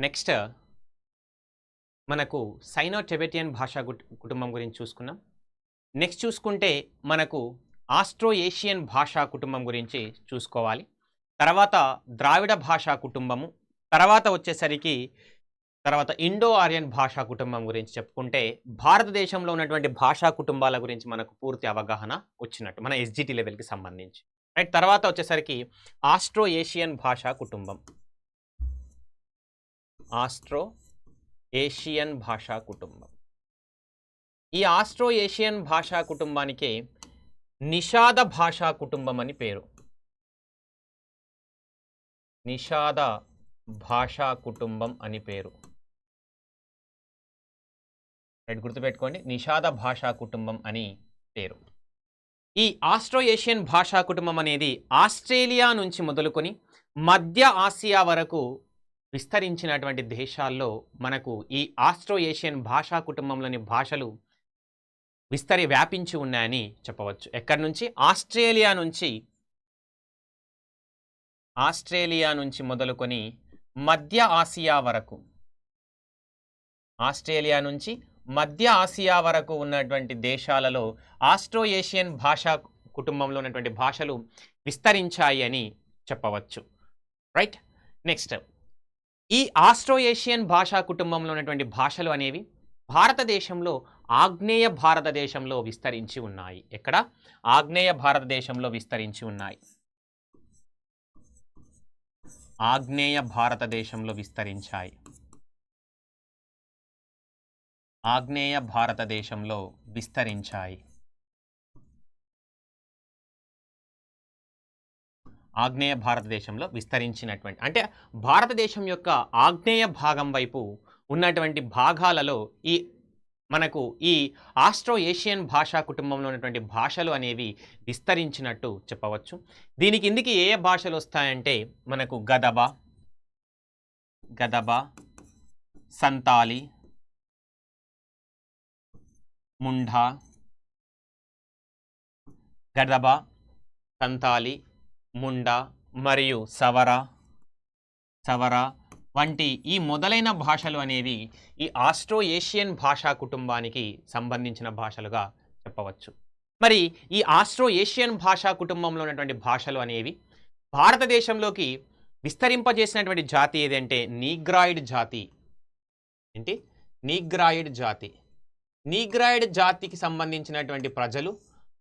Next మనకు cyano Tibetan భాషా కుటుంబం గురించి చూసుకున్నాం. నెక్స్ట్ చూసుకుంటే మనకు ఆస్ట్రో ఏషియన్ భాషా కుటుంబం గురించి చూసుకోవాలి. తర్వాత ద్రావిడ భాషా కుటుంబము, తర్వాత వచ్చేసరికి ఇండో ఆర్యన్ భాషా కుటుంబం గురించి చెప్పుకుంటే భారతదేశంలో ఉన్నటువంటి భాషా కుటుంబాల గురించి మనకు పూర్తి అవగాహన వచ్చినట్టు మన ఎస్జిటి లెవెల్కి సంబంధించి. రైట్, తర్వాత వచ్చేసరికి ఆస్ట్రో ఏషియన్ భాషా కుటుంబం. ఆస్ట్రో ఏషియన్ భాషా కుటుంబం. ఈ ఆస్ట్రో ఏషియన్ భాషా కుటుంబానికి నిషాద భాషా కుటుంబం అని పేరు. నిషాద భాషా కుటుంబం అని పేరు. రైట్, గుర్తుపెట్టుకోండి, నిషాద భాషా కుటుంబం అని పేరు. ఈ ఆస్ట్రో ఏషియన్ భాషా కుటుంబం అనేది ఆస్ట్రేలియా నుంచి మొదలుకొని మధ్య ఆసియా వరకు విస్తరించినటువంటి దేశాల్లో మనకు ఈ ఆస్ట్రో ఏషియన్ భాషా కుటుంబంలోని భాషలు వ్యాపించి ఉన్నాయని చెప్పవచ్చు. ఎక్కడి నుంచి? ఆస్ట్రేలియా నుంచి మొదలుకొని మధ్య ఆసియా వరకు, ఆస్ట్రేలియా నుంచి మధ్య ఆసియా వరకు ఉన్నటువంటి దేశాలలో ఆస్ట్రో ఏషియన్ భాషా కుటుంబంలో ఉన్నటువంటి భాషలు విస్తరించాయి అని చెప్పవచ్చు. రైట్, నెక్స్ట్ ఈ ఆస్ట్రో ఏషియన్ భాషా కుటుంబంలో ఉన్నటువంటి భాషలు అనేవి భారతదేశంలో ఆగ్నేయ భారతదేశంలో విస్తరించి ఉన్నాయి. ఎక్కడ? ఆగ్నేయ భారతదేశంలో విస్తరించి ఉన్నాయి. ఆగ్నేయ భారతదేశంలో విస్తరించాయి. ఆగ్నేయ భారతదేశంలో విస్తరించాయి. ఆగ్నేయ భారతదేశంలో విస్తరించినటువంటి అంటే భారతదేశం యొక్క ఆగ్నేయ భాగం వైపు ఉన్నటువంటి భాగాలలో మనకు ఈ ఆస్ట్రో ఏషియన్ భాషా కుటుంబంలో ఉన్నటువంటి భాషలు అనేవి విస్తరించినట్టు చెప్పవచ్చు. దీని కిందికి ఏ భాషలు వస్తాయంటే మనకు గదబ, సంతాలి, ముండా, గదబ, సంతాలి, ముండా మరియు సవర వంటి ఈ మొదలైన భాషలు అనేవి ఈ ఆస్ట్రో ఏషియన్ భాషా కుటుంబానికి సంబంధించిన భాషలుగా చెప్పవచ్చు. మరి ఈ ఆస్ట్రో ఏషియన్ భాషా కుటుంబంలో ఉన్నటువంటి భాషలు అనేవి భారతదేశంలోకి విస్తరింపజేసినటువంటి జాతి ఏదంటే నీగ్రాయిడ్ జాతి. ఏంటి? నీగ్రాయిడ్ జాతి. నీగ్రాయిడ్ జాతికి సంబంధించినటువంటి ప్రజలు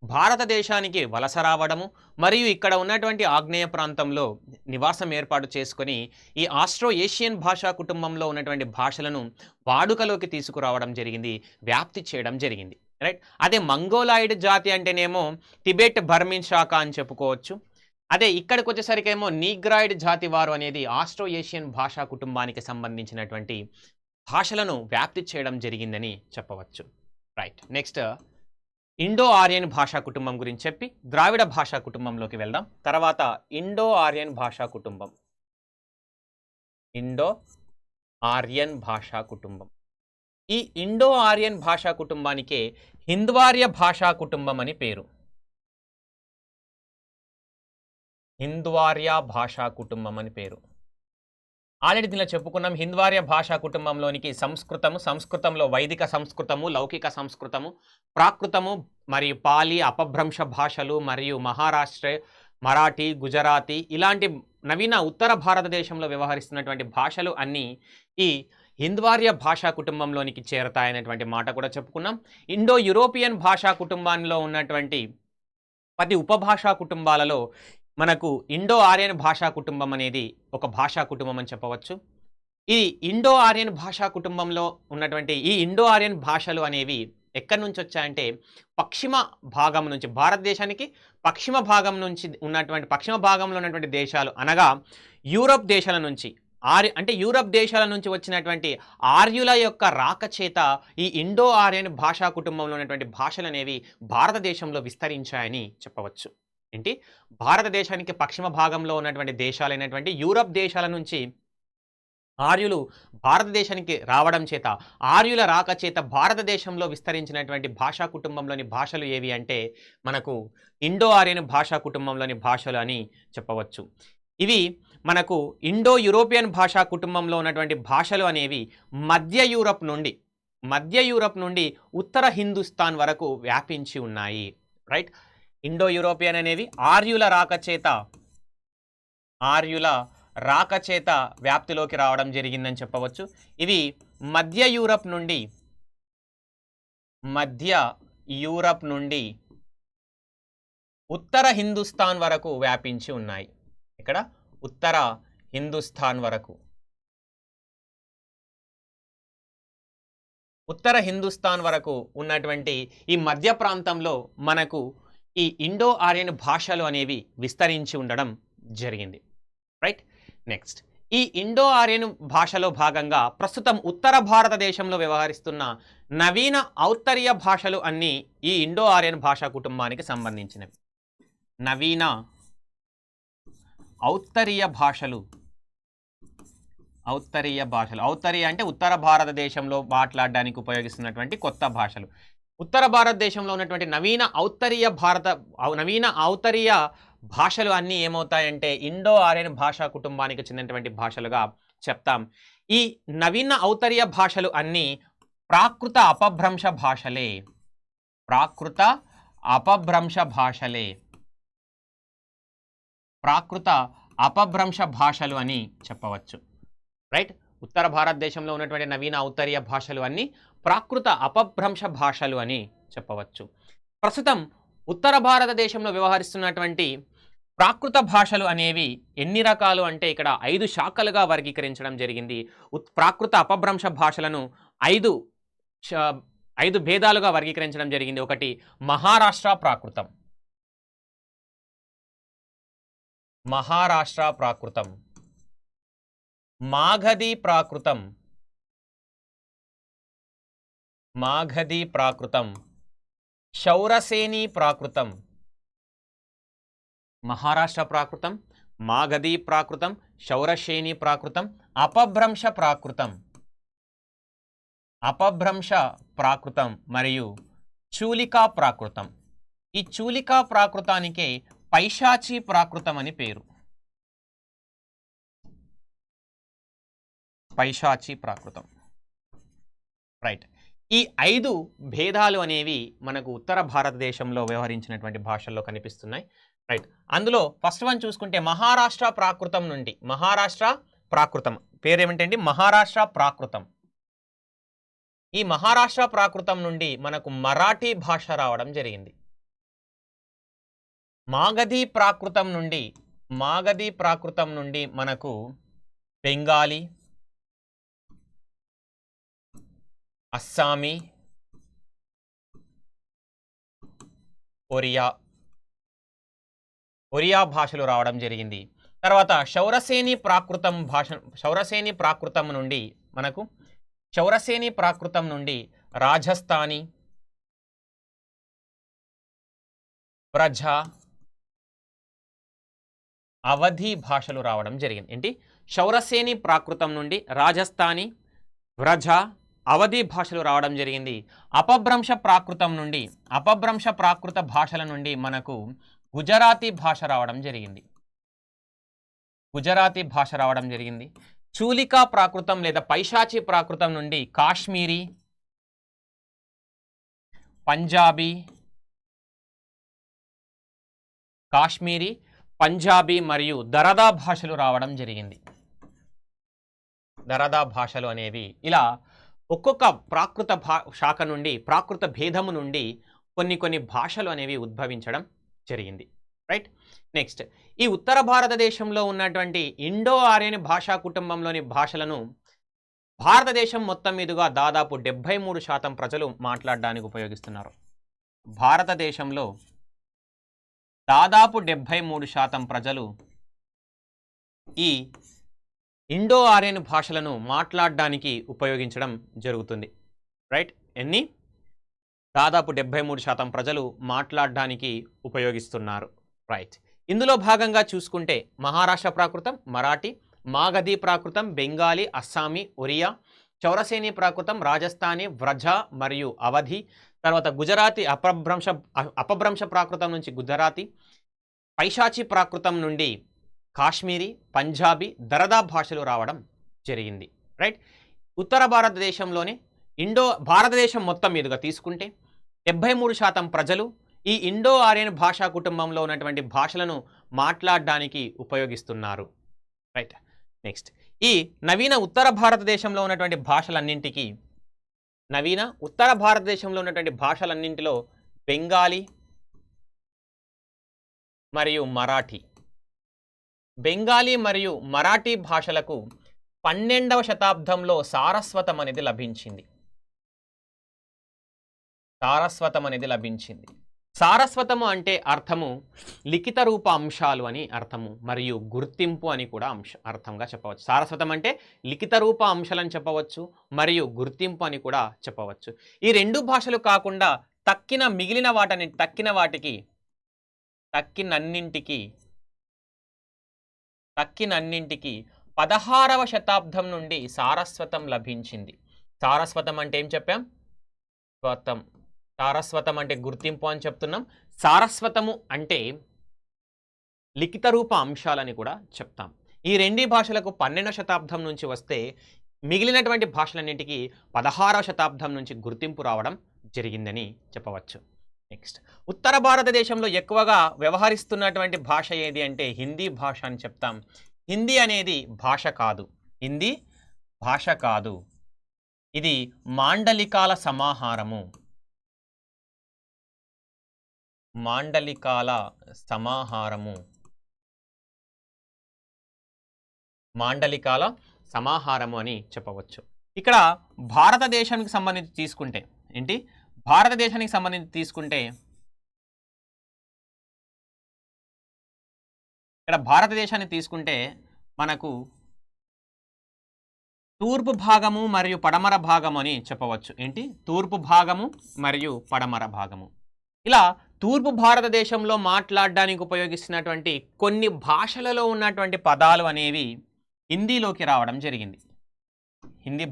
భారతదేశానికి వలస రావడము మరియు ఇక్కడ ఉన్నటువంటి ఆగ్నేయ ప్రాంతంలో నివాసం ఏర్పాటు చేసుకొని ఈ ఆస్ట్రో ఏషియన్ భాషా కుటుంబంలో ఉన్నటువంటి భాషలను వాడుకలోకి తీసుకురావడం జరిగింది, వ్యాప్తి చేయడం జరిగింది. రైట్, అదే మంగోలాయిడ్ జాతి అంటేనేమో టిబెట్ బర్మిన్ శాఖ అని చెప్పుకోవచ్చు. అదే ఇక్కడికి వచ్చేసరికేమో నీగ్రాయిడ్ జాతి వారు అనేది ఆస్ట్రో ఏషియన్ భాషా కుటుంబానికి సంబంధించినటువంటి భాషలను వ్యాప్తి చేయడం జరిగిందని చెప్పవచ్చు. రైట్, నెక్స్ట్ ఇండో ఆర్యన్ భాషా కుటుంబం గురించి చెప్పి ద్రావిడ భాషా కుటుంబంలోకి వెళ్దాం. తర్వాత ఇండో ఆర్యన్ భాషా కుటుంబం. ఇండో ఆర్యన్ భాషా కుటుంబం. ఈ ఇండో ఆర్యన్ భాషా కుటుంబానికే హింద్వార్య భాషా కుటుంబం అని పేరు. హింద్వార్య భాషా కుటుంబం అని పేరు. ఆల్రెడీ దీనిలో చెప్పుకున్నాం. హింద్వార్య భాషా కుటుంబంలోనికి సంస్కృతంలో వైదిక సంస్కృతము, లౌకిక సంస్కృతము, ప్రాకృతము మరియు పాలి, అపభ్రంశ భాషలు మరియు మహారాష్ట్ర, మరాఠీ, గుజరాతీ ఇలాంటి నవీన ఉత్తర భారతదేశంలో వ్యవహరిస్తున్నటువంటి భాషలు అన్నీ ఈ హింద్వార్య భాషా కుటుంబంలోనికి చేరతాయనేటువంటి మాట కూడా చెప్పుకున్నాం. ఇండో యూరోపియన్ భాషా కుటుంబంలో ఉన్నటువంటి 10 ఉపభాషా కుటుంబాలలో మనకు ఇండో ఆర్యన్ భాషా కుటుంబం అనేది ఒక భాషా కుటుంబం అని చెప్పవచ్చు. ఈ ఇండో ఆర్యన్ భాషా కుటుంబంలో ఉన్నటువంటి ఈ ఇండో ఆర్యన్ భాషలు అనేవి ఎక్కడి నుంచి వచ్చాయంటే పశ్చిమ భాగం నుంచి, భారతదేశానికి పశ్చిమ భాగంలో ఉన్నటువంటి దేశాలు అనగా యూరప్ దేశాల నుంచి, యూరప్ దేశాల నుంచి వచ్చినటువంటి ఆర్యుల యొక్క రాక చేత ఈ ఇండో ఆర్యన్ భాషా కుటుంబంలో ఉన్నటువంటి భాషలు అనేవి భారతదేశంలో విస్తరించాయని చెప్పవచ్చు. ఏంటి? భారతదేశానికి పశ్చిమ భాగంలో ఉన్నటువంటి దేశాలైనటువంటి యూరప్ దేశాల నుంచి ఆర్యులు భారతదేశానికి రావడం చేత, ఆర్యుల రాక చేత భారతదేశంలో విస్తరించినటువంటి భాషా కుటుంబంలోని భాషలు ఏవి అంటే మనకు ఇండో ఆర్యన్ భాషా కుటుంబంలోని భాషలు అని చెప్పవచ్చు. ఇవి మనకు ఇండో యూరోపియన్ భాషా కుటుంబంలో ఉన్నటువంటి భాషలు అనేవి మధ్య యూరప్ నుండి ఉత్తర హిందుస్థాన్ వరకు వ్యాపించి ఉన్నాయి. రైట్. ఇండో యూరోపియన్ అనేవి ఆర్యుల రాకచేత వ్యాప్తిలోకి రావడం జరిగిందని చెప్పవచ్చు. ఇవి మధ్య యూరప్ నుండి ఉత్తర హిందుస్థాన్ వరకు వ్యాపించి ఉన్నాయి. ఇక్కడ ఉత్తర హిందుస్థాన్ వరకు ఉన్నటువంటి ఈ మధ్య ప్రాంతంలో మనకు ఈ ఇండో ఆర్యన్ భాషలు అనేవి విస్తరించి ఉండడం జరిగింది. రైట్. నెక్స్ట్, ఈ ఇండో ఆర్యన్ భాషలో భాగంగా ప్రస్తుతం ఉత్తర భారతదేశంలో వ్యవహరిస్తున్న నవీన ఔత్తరీయ భాషలు అన్నీ ఈ ఇండో ఆర్యన్ భాషా కుటుంబానికి సంబంధించినవి. నవీన ఔత్తరీయ భాషలు, ఔత్తరీయ అంటే ఉత్తర భారతదేశంలో మాట్లాడడానికి ఉపయోగిస్తున్నటువంటి కొత్త భాషలు. ఉత్తర భారతదేశంలో ఉన్నటువంటి నవీన ఔత్తరీయ భాషలు అన్నీ ఏమవుతాయంటే ఇండో ఆర్యన్ భాషా కుటుంబానికి చెందినటువంటి భాషలుగా చెప్తాం. ఈ నవీన ఔత్తరీయ భాషలు అన్నీ ప్రాకృత అపభ్రంశ భాషలు అని చెప్పవచ్చు. రైట్. ఉత్తర భారతదేశంలో ఉన్నటువంటి నవీన ఔత్తరీయ భాషలు అన్నీ ప్రాకృత అపభ్రంశ భాషలు అని చెప్పవచ్చు. ప్రస్తుతం ఉత్తర భారతదేశంలో వ్యవహరిస్తున్నటువంటి ప్రాకృత భాషలు అనేవి ఎన్ని రకాలు అంటే ఇక్కడ 5 శాఖలుగా వర్గీకరించడం జరిగింది. ప్రాకృత అపభ్రంశ భాషలను 5 భేదాలుగా వర్గీకరించడం జరిగింది. ఒకటి మహారాష్ట్ర ప్రాకృతం, మాగధీ ప్రాకృతం, శౌరసేని ప్రాకృతం. మహారాష్ట్ర ప్రాకృతం, మాగధీ ప్రాకృతం, శౌరసేని ప్రాకృతం, అపభ్రంశ ప్రాకృతం మరియు చూలికా ప్రాకృతం. ఈ చూలికా ప్రాకృతానికే పైశాచీ ప్రాకృతం అని పేరు. పైశాచీ ప్రాకృతం. రైట్. ఈ 5 భేదాలు అనేవి మనకు ఉత్తర భారతదేశంలో వ్యవహరించినటువంటి భాషల్లో కనిపిస్తున్నాయి. రైట్. అందులో ఫస్ట్ వన్ చూసుకుంటే మహారాష్ట్ర ప్రాకృతం పేరేమిటండి? మహారాష్ట్ర ప్రాకృతం. ఈ మహారాష్ట్ర ప్రాకృతం నుండి మనకు మరాఠీ భాష రావడం జరిగింది. మాగధీ ప్రాకృతం నుండి మనకు బెంగాలీ, అస్సామీ, ఒరియా భాషలు రావడం జరిగింది. తర్వాత శౌరసేని ప్రాకృతం నుండి రాజస్థానీ, బ్రజ, అవధి భాషలు రావడం జరిగింది. ఏంటి? శౌరసేని ప్రాకృతం నుండి రాజస్థానీ, బ్రజ, అవధి భాషలు రావడం జరిగింది. అపభ్రంశ ప్రాకృత భాషల నుండి మనకు గుజరాతీ భాష రావడం జరిగింది. చూలికా ప్రాకృతం లేదా పైశాచీ ప్రాకృతం నుండి కాశ్మీరీ, పంజాబీ మరియు దరదా భాషలు రావడం జరిగింది. దరదా భాషలు అనేవి ఇలా ఒక్కొక్క ప్రాకృత శాఖ నుండి, ప్రాకృత భేదము నుండి కొన్ని భాషలు అనేవి ఉద్భవించడం జరిగింది. రైట్. నెక్స్ట్, ఈ ఉత్తర భారతదేశంలో ఉన్నటువంటి ఇండో ఆర్యన్ భాషా కుటుంబంలోని భాషలను భారతదేశం మొత్తం మీదుగా దాదాపు 73% ప్రజలు మాట్లాడడానికి ఉపయోగిస్తున్నారు. భారతదేశంలో దాదాపు 73% ప్రజలు ఈ ఇండో ఆర్యన్ భాషలను మాట్లాడడానికి ఉపయోగించడం జరుగుతుంది. రైట్. దాదాపు 73% ప్రజలు మాట్లాడడానికి ఉపయోగిస్తున్నారు. రైట్. ఇందులో భాగంగా చూసుకుంటే మహారాష్ట్ర ప్రాకృతం, మరాఠీ, మాగధీ ప్రాకృతం, బెంగాలీ, అస్సామీ, ఒరియా, చౌరసేని ప్రాకృతం, రాజస్థానీ, వ్రజ మరియు అవధి, తర్వాత గుజరాతీ అపభ్రంశ ప్రాకృతం నుంచి గుజరాతీ, పైశాచీ ప్రాకృతం నుండి కాశ్మీరీ, పంజాబీ, దరదా భాషలు రావడం జరిగింది. రైట్. ఉత్తర భారతదేశంలోనే భారతదేశం మొత్తం మీదుగా తీసుకుంటే 73% ప్రజలు ఈ ఇండో ఆర్యన్ భాషా కుటుంబంలో ఉన్నటువంటి భాషలను మాట్లాడడానికి ఉపయోగిస్తున్నారు. రైట్. నెక్స్ట్, ఈ నవీన ఉత్తర భారతదేశంలో ఉన్నటువంటి భాషలన్నింటిలో బెంగాలీ మరియు మరాఠీ భాషలకు 12వ శతాబ్దంలో సారస్వతం అనేది లభించింది. సారస్వతము అంటే అర్థము లిఖిత రూప అంశాలు అని అర్థము, మరియు గుర్తింపు అని కూడా అర్థంగా చెప్పవచ్చు. సారస్వతం అంటే లిఖిత రూప అంశాలని చెప్పవచ్చు, మరియు గుర్తింపు అని కూడా చెప్పవచ్చు. ఈ రెండు భాషలు కాకుండా తక్కినన్నింటికి 16వ శతాబ్దం నుండి సారస్వతం లభించింది. సారస్వతం అంటే ఏం చెప్పాం? సారస్వతం అంటే గుర్తింపు అని చెప్తున్నాం. సారస్వతము అంటే లిఖిత రూప అంశాలని కూడా చెప్తాం. ఈ రెండు భాషలకు 12వ శతాబ్దం నుంచి వస్తే మిగిలినటువంటి భాషలన్నింటికి 16వ శతాబ్దం నుంచి గుర్తింపు రావడం జరిగిందని చెప్పవచ్చు. నెక్స్ట్, ఉత్తర భారతదేశంలో ఎక్కువగా వ్యవహరిస్తున్నటువంటి భాష ఏది అంటే హిందీ భాష అని చెప్తాం. హిందీ అనేది భాష కాదు, ఇది మాండలికాల సమాహారము. మాండలికాల సమాహారము అని చెప్పవచ్చు. ఇక్కడ భారతదేశానికి సంబంధించి తీసుకుంటే మనకు తూర్పు భాగము మరియు పడమర భాగము అని చెప్పవచ్చు. తూర్పు భాగము మరియు పడమర భాగము. ఇలా తూర్పు భారతదేశంలో మాట్లాడడానికి ఉపయోగిస్తున్నటువంటి కొన్ని భాషలలో ఉన్నటువంటి పదాలు అనేవి హిందీలోకి రావడం జరిగింది. హిందీ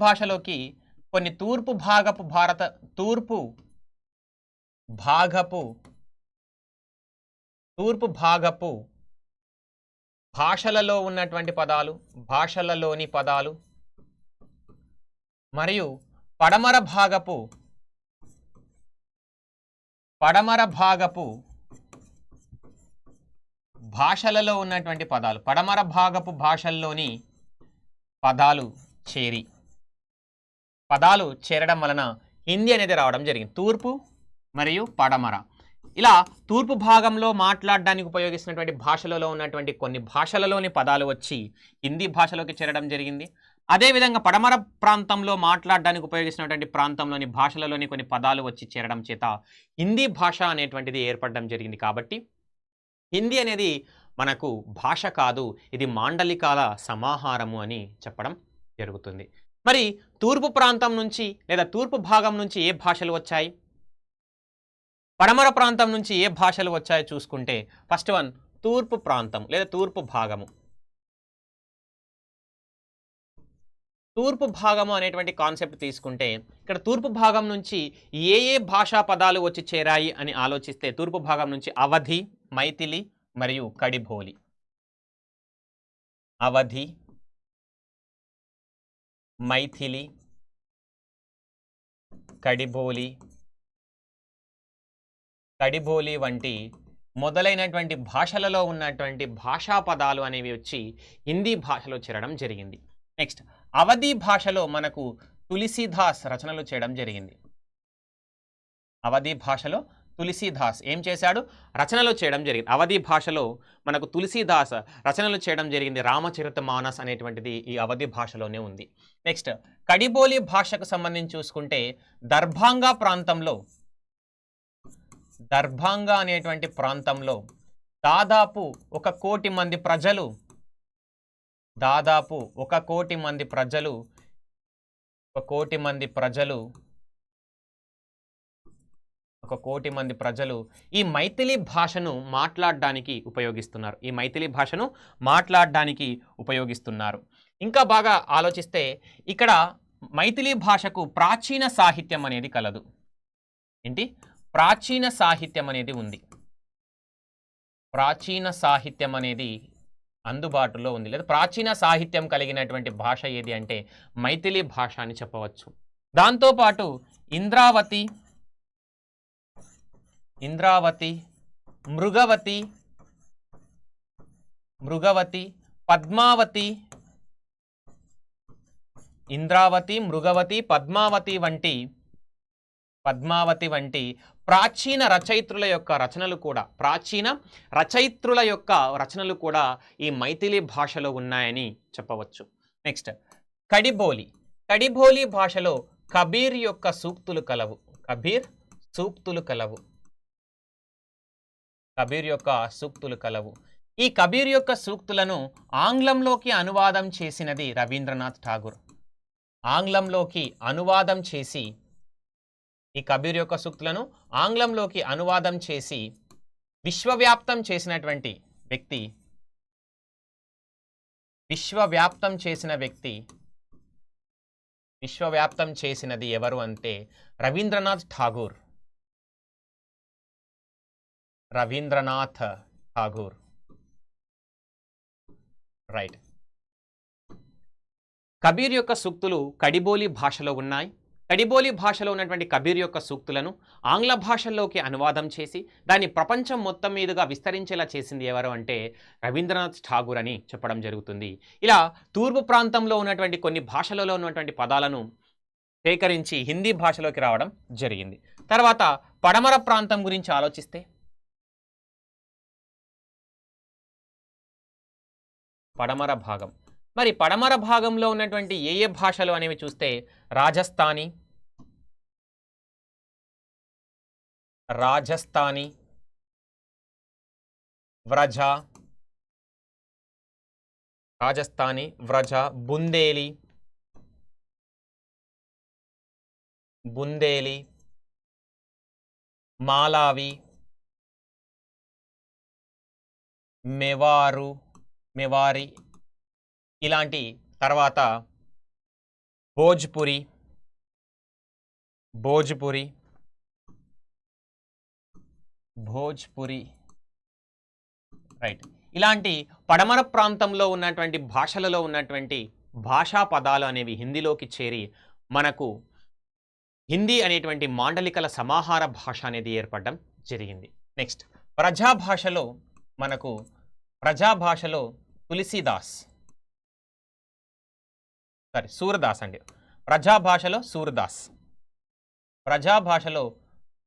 భాషలోకి కొన్ని తూర్పు భాగపు భాషలలో ఉన్నటువంటి భాషలలోని పదాలు మరియు పడమర భాగపు భాషలలో ఉన్నటువంటి పడమర భాగపు భాషల్లోని పదాలు చేరడం వలన హిందీ అనేది రావడం జరిగింది. తూర్పు మరియు పడమర. ఇలా తూర్పు భాగంలో మాట్లాడడానికి ఉపయోగిస్తున్నటువంటి భాషలలో ఉన్నటువంటి కొన్ని భాషలలోని పదాలు వచ్చి హిందీ భాషలోకి చేరడం జరిగింది. అదేవిధంగా పడమర ప్రాంతంలో మాట్లాడడానికి ఉపయోగిస్తున్నటువంటి ప్రాంతంలోని భాషలలోని కొన్ని పదాలు వచ్చి చేరడం చేత హిందీ భాష అనేటువంటిది ఏర్పడడం జరిగింది. కాబట్టి హిందీ అనేది మనకు భాష కాదు, ఇది మాండలికాల సమాహారము అని చెప్పడం జరుగుతుంది. మరి తూర్పు ప్రాంతం నుంచి లేదా తూర్పు భాగం నుంచి ఏ భాషలు వచ్చాయి, పడమర ప్రాంతం నుంచి ఏ భాషలు వచ్చాయో చూసుకుంటే ఫస్ట్ వన్ తూర్పు ప్రాంతం లేదా తూర్పు భాగము. తూర్పు భాగము అనేటువంటి కాన్సెప్ట్ తీసుకుంటే ఇక్కడ తూర్పు భాగం నుంచి ఏ భాషా పదాలు వచ్చి చేరాయి అని ఆలోచిస్తే తూర్పు భాగం నుంచి అవధి, మైథిలి మరియు కడిబోలి. అవధి, మైథిలి, కడిబోలి వంటి మొదలైనటువంటి భాషలలో ఉన్నటువంటి భాషా పదాలు అనేవి వచ్చి హిందీ భాషలో చేరడం జరిగింది. నెక్స్ట్, అవధి భాషలో మనకు తులసీదాస్ రచనలు చేయడం జరిగింది. అవధి భాషలో తులసీదాస్ ఏం చేశాడు? రచనలు చేయడం జరిగింది. అవధి భాషలో మనకు తులసీదాస్ రచనలు చేయడం జరిగింది. రామచరితమానస్ అనేటువంటిది ఈ అవధి భాషలోనే ఉంది. నెక్స్ట్, కడిబోలి భాషకు సంబంధించి చూసుకుంటే దర్భంగా అనేటువంటి ప్రాంతంలో దాదాపు 1 కోటి మంది ప్రజలు 1 కోటి మంది ప్రజలు ఈ మైథిలి భాషను మాట్లాడడానికి ఉపయోగిస్తున్నారు. ఇంకా బాగా ఆలోచిస్తే ఇక్కడ మైథిలి భాషకు ప్రాచీన సాహిత్యం అనేది కలదు. ప్రాచీన సాహిత్యం అనేది ఉంది. ప్రాచీన సాహిత్యం అనేది అందుబాటులో ఉంది, లేదా ప్రాచీన సాహిత్యం కలిగినటువంటి భాష ఏది అంటే మైథిలి భాష అని చెప్పవచ్చు. దాంతోపాటు ఇంద్రావతి, మృగవతి, పద్మావతి, ఇంద్రావతి, మృగవతి, పద్మావతి వంటి ప్రాచీన రచయిత్రుల యొక్క రచనలు కూడా ఈ మైథిలి భాషలో ఉన్నాయని చెప్పవచ్చు. నెక్స్ట్ కడిబోలి భాషలో కబీర్ యొక్క సూక్తులు కలవు. ఈ కబీర్ యొక్క సూక్తులను ఆంగ్లంలోకి అనువాదం చేసినది రవీంద్రనాథ్ ఠాగూర్. ఆంగ్లంలోకి అనువాదం చేసి ఈ కబీర్ యొక్క సూక్తులను ఆంగ్లంలోకి అనువాదం చేసి విశ్వవ్యాప్తం చేసినది ఎవరు అంటే రవీంద్రనాథ్ ఠాగూర్. రైట్. కబీర్ యొక్క సూక్తులు కడిబోలి భాషలో ఉన్నాయి. కడిబోలి భాషలో ఉన్నటువంటి కబీర్ యొక్క సూక్తులను ఆంగ్ల భాషల్లోకి అనువాదం చేసి దాన్ని ప్రపంచం మొత్తం మీదుగా విస్తరించేలా చేసింది ఎవరు అంటే రవీంద్రనాథ్ ఠాగూర్ అని చెప్పడం జరుగుతుంది. ఇలా తూర్పు ప్రాంతంలో ఉన్నటువంటి కొన్ని భాషలలో ఉన్నటువంటి పదాలను సేకరించి హిందీ భాషలోకి రావడం జరిగింది. తర్వాత పడమర ప్రాంతం గురించి ఆలోచిస్తే పడమర భాగం. మరి పడమర భాగంలో ఉన్నటువంటి ఏ భాషలు అనేవి చూస్తే రాజస్థానీ, వ్రజ, బుందేలి, మాలావి, మెవారి ఇలాంటి, తర్వాత భోజ్పురి, రైట్. ఇలాంటి పడమర ప్రాంతంలో ఉన్నటువంటి భాషలలో ఉన్నటువంటి భాషా పదాలు అనేవి హిందీలోకి చేరి మనకు హిందీ అనేటువంటి మాండలికల సమాహార భాష అనేది ఏర్పడడం జరిగింది. నెక్స్ట్ ప్రజాభాషలో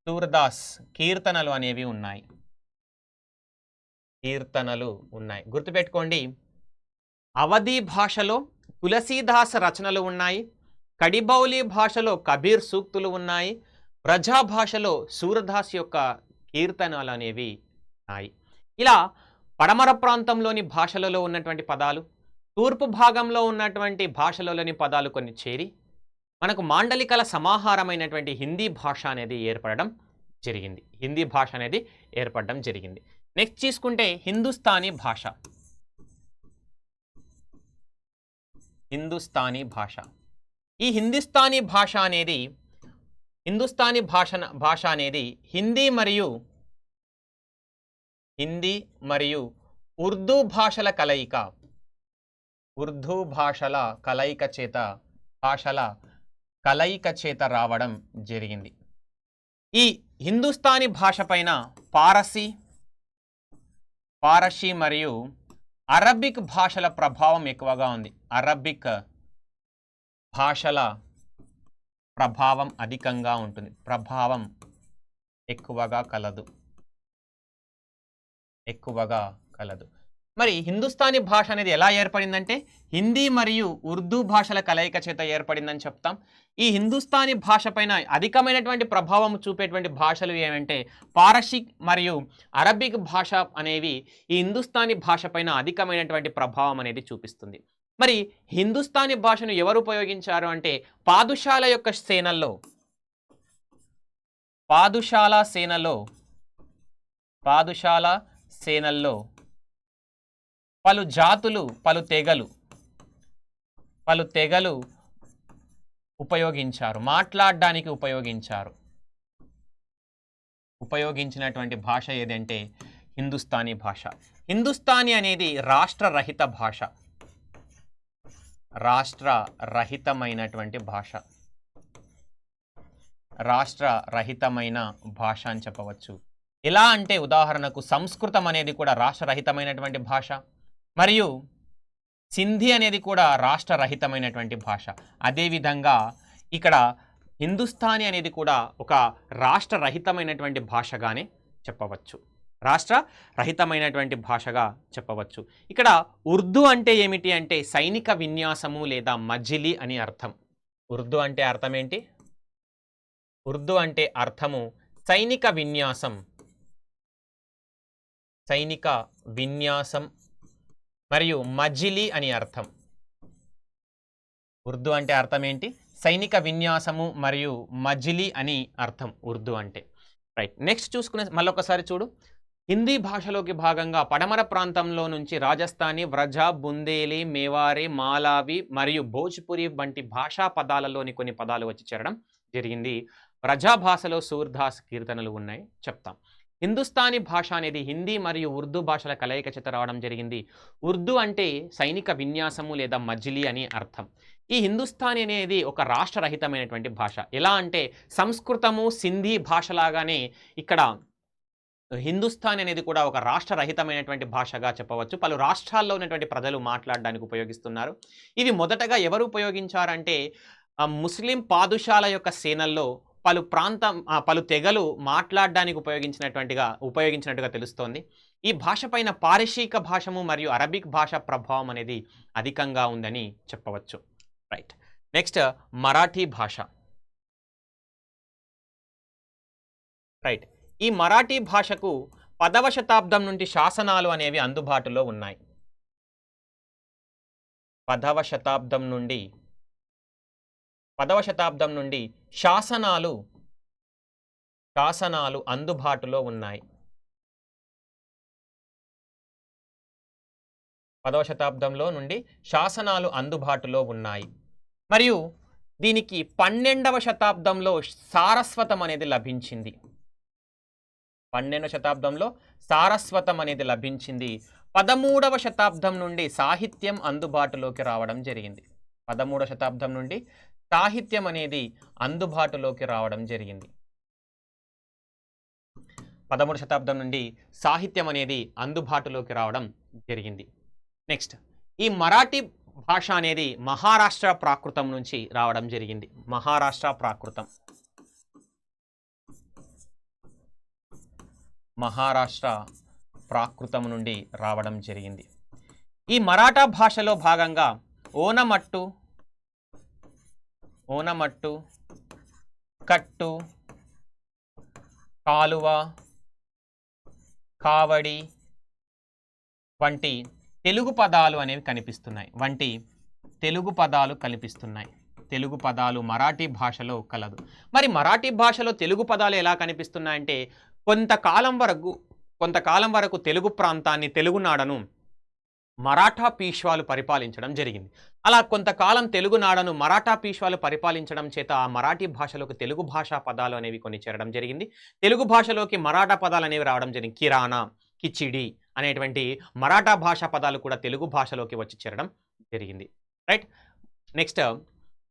సూరదాస్ కీర్తనలు అనేవి ఉన్నాయి. గుర్తుపెట్టుకోండి, అవధి భాషలో తులసీదాస్ రచనలు ఉన్నాయి, కడిబౌలి భాషలో కబీర్ సూక్తులు ఉన్నాయి, ప్రజా భాషలో సూరదాస్ యొక్క కీర్తనలు అనేవి ఉన్నాయి. ఇలా పడమర ప్రాంతంలోని భాషలలో ఉన్నటువంటి పదాలు, తూర్పు భాగంలో ఉన్నటువంటి భాషలలోని పదాలు కొన్ని చేరి మనకు మాండలికల సమాహారమైనటువంటి హిందీ భాష అనేది ఏర్పడడం జరిగింది. నెక్స్ట్ తీసుకుంటే హిందుస్థానీ భాష. ఈ హిందుస్థానీ భాష అనేది హిందీ మరియు ఉర్దూ భాషల కలయిక చేత రావడం జరిగింది. ఈ హిందుస్థానీ భాష పైన పారసీ మరియు అరబిక్ భాషల ప్రభావం ఎక్కువగా ఉంది. అరబిక్ భాషల ప్రభావం అధికంగా ఉంటుంది, ప్రభావం ఎక్కువగా కలదు. మరి హిందుస్థానీ భాష అనేది ఎలా ఏర్పడిందంటే హిందీ మరియు ఉర్దూ భాషల కలయిక చేత ఏర్పడిందని చెప్తాం. ఈ హిందుస్థానీ భాష పైన అధికమైనటువంటి ప్రభావం చూపేటువంటి భాషలు ఏమంటే పారసీ మరియు అరబిక్ భాష అనేవి ఈ హిందుస్థానీ భాష పైన అధికమైనటువంటి ప్రభావం అనేది చూపిస్తుంది. మరి హిందుస్థానీ భాషను ఎవరు ఉపయోగించారు అంటే పాదుషాల సేనల్లో పలు జాతులు, పలు తెగలు ఉపయోగించారు, మాట్లాడడానికి ఉపయోగించినటువంటి భాష ఏదంటే హిందుస్థానీ భాష. హిందుస్థానీ అనేది రాష్ట్రరహిత భాష, రాష్ట్రరహితమైనటువంటి భాష, రాష్ట్రరహితమైన భాష అని చెప్పవచ్చు. ఎలా అంటే ఉదాహరణకు సంస్కృతం అనేది కూడా రాష్ట్రరహితమైనటువంటి భాష, మరియు సింధీ అనేది కూడా రాష్ట్రరహితమైనటువంటి భాష. అదేవిధంగా ఇక్కడ హిందుస్థానీ అనేది కూడా ఒక రాష్ట్రరహితమైనటువంటి భాషగానే చెప్పవచ్చు, రాష్ట్రరహితమైనటువంటి భాషగా చెప్పవచ్చు. ఇక్కడ ఉర్దూ అంటే ఏమిటి అంటే సైనిక విన్యాసము లేదా మజిలీ అని అర్థం. ఉర్దూ అంటే అర్థం ఏంటి? ఉర్దూ అంటే అర్థము సైనిక విన్యాసం, సైనిక విన్యాసం మరియు మజిలీ అని అర్థం. ఉర్దూ అంటే అర్థం ఏంటి? సైనిక విన్యాసము మరియు మజిలీ అని అర్థం ఉర్దూ అంటే. రైట్, నెక్స్ట్ చూసుకునే మళ్ళొకసారి చూడు. హిందీ భాషలోకి భాగంగా పడమర ప్రాంతంలో నుంచి రాజస్థానీ, వ్రజ, బుందేలి, మేవారి, మాలావి మరియు భోజ్పురి వంటి భాషా పదాలలోని కొన్ని పదాలు వచ్చి చేరడం జరిగింది. వ్రజ భాషలో సూర్దాస్ కీర్తనలు ఉన్నాయి చెప్తాం. హిందుస్థానీ భాష అనేది హిందీ మరియు ఉర్దూ భాషల కలయిక చేత రావడం జరిగింది. ఉర్దూ అంటే సైనిక విన్యాసము లేదా మజిలీ అని అర్థం. ఈ హిందుస్థానీ అనేది ఒక రాష్ట్రరహితమైనటువంటి భాష. ఎలా అంటే సంస్కృతము సింధీ భాషలాగానే ఇక్కడ హిందుస్థానీ అనేది కూడా ఒక రాష్ట్రరహితమైనటువంటి భాషగా చెప్పవచ్చు. పలు రాష్ట్రాల్లో ఉన్నటువంటి ప్రజలు మాట్లాడడానికి ఉపయోగిస్తున్నారు. ఇవి మొదటగా ఎవరు ఉపయోగించారంటే ముస్లిం పాదుషాల యొక్క సేనల్లో పలు తెగలు మాట్లాడడానికి ఉపయోగించినట్టుగా తెలుస్తోంది. ఈ భాష పైన పారసీక భాషము మరియు అరబిక్ భాష ప్రభావం అనేది అధికంగా ఉందని చెప్పవచ్చు. రైట్, నెక్స్ట్ మరాఠీ భాష. రైట్, ఈ మరాఠీ భాషకు 10వ శతాబ్దం నుండి శాసనాలు అనేవి అందుబాటులో ఉన్నాయి. 10వ శతాబ్దం నుండి శాసనాలు అందుబాటులో ఉన్నాయి. 10వ శతాబ్దంలో నుండి శాసనాలు అందుబాటులో ఉన్నాయి. మరియు దీనికి 12వ శతాబ్దంలో సారస్వతం అనేది లభించింది. 12వ శతాబ్దంలో సారస్వతం అనేది లభించింది. 13వ శతాబ్దం నుండి సాహిత్యం అందుబాటులోకి రావడం జరిగింది. 13వ శతాబ్దం నుండి సాహిత్యం అనేది అందుబాటులోకి రావడం జరిగింది. 13వ శతాబ్దం నుండి సాహిత్యం అనేది అందుబాటులోకి రావడం జరిగింది. నెక్స్ట్, ఈ మరాఠీ భాష అనేది మహారాష్ట్ర ప్రాకృతం నుంచి రావడం జరిగింది. మహారాష్ట్ర ప్రాకృతం నుండి రావడం జరిగింది. ఈ మరాఠా భాషలో భాగంగా ఓనమట్టు, కట్టు, కాలువ, కావడి వంటి తెలుగు పదాలు అనేవి కనిపిస్తున్నాయి. తెలుగు పదాలు మరాఠీ భాషలో కలదు. మరి మరాఠీ భాషలో తెలుగు పదాలు ఎలా కనిపిస్తున్నాయంటే కొంతకాలం వరకు తెలుగు ప్రాంతాన్ని, తెలుగునాడను మరాఠా పీష్వాలు పరిపాలించడం జరిగింది. అలా కొంతకాలం తెలుగునాడను మరాఠా పీష్వాలు పరిపాలించడం చేత ఆ మరాఠీ భాషలోకి తెలుగు భాషా పదాలు అనేవి కొన్ని చేరడం జరిగింది. తెలుగు భాషలోకి మరాఠా పదాలు అనేవి రావడం జరిగింది. కిరాణా, కిచిడి అనేటువంటి మరాఠా భాషా పదాలు కూడా తెలుగు భాషలోకి వచ్చి చేరడం జరిగింది. రైట్, నెక్స్ట్,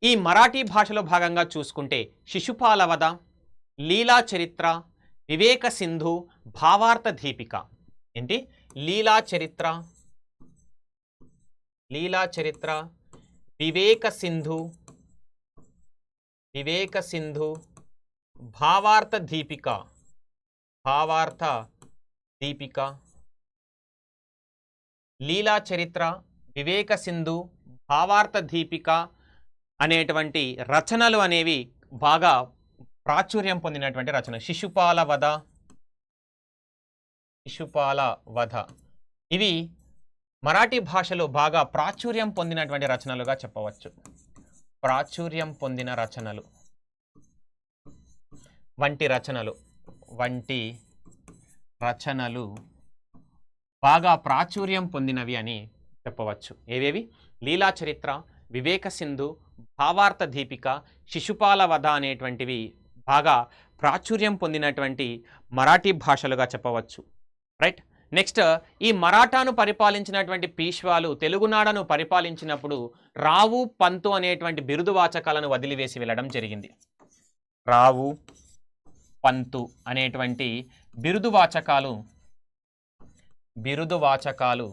ఈ మరాఠీ భాషలో భాగంగా చూసుకుంటే శిశుపాల వధ, లీలా చరిత్ర, వివేక సింధు, భావార్థ దీపిక. ఏంటి? లీలా చరిత్ర, వివేక సింధు, భావార్థ దీపిక, లీలా చరిత్ర, వివేక సింధు, భావార్థ దీపిక అనేటువంటి రచనలు అనేవి బాగా ప్రాచుర్యం పొందినటువంటి రచన. శిశుపాల వధ ఇవి మరాఠీ భాషలో బాగా ప్రాచుర్యం పొందినటువంటి రచనలుగా చెప్పవచ్చు. ప్రాచుర్యం పొందిన రచనలు వంటి రచనలు బాగా ప్రాచుర్యం పొందినవి అని చెప్పవచ్చు. ఏవేవి? లీలా చరిత్ర, వివేక సింధు, భావార్థ దీపిక, శిశుపాల వధ అనేటువంటివి బాగా ప్రాచుర్యం పొందినటువంటి మరాఠీ భాషలుగా చెప్పవచ్చు. రైట్, నెక్స్ట్ ఈ మరాఠాను పరిపాలించినటువంటి పీష్వాలు తెలుగునాడను పరిపాలించినప్పుడు రావు పంతు అనేటువంటి బిరుదువాచకాలను వదిలివేసి వెళ్ళడం జరిగింది. రావు పంతు అనేటువంటి బిరుదువాచకాలు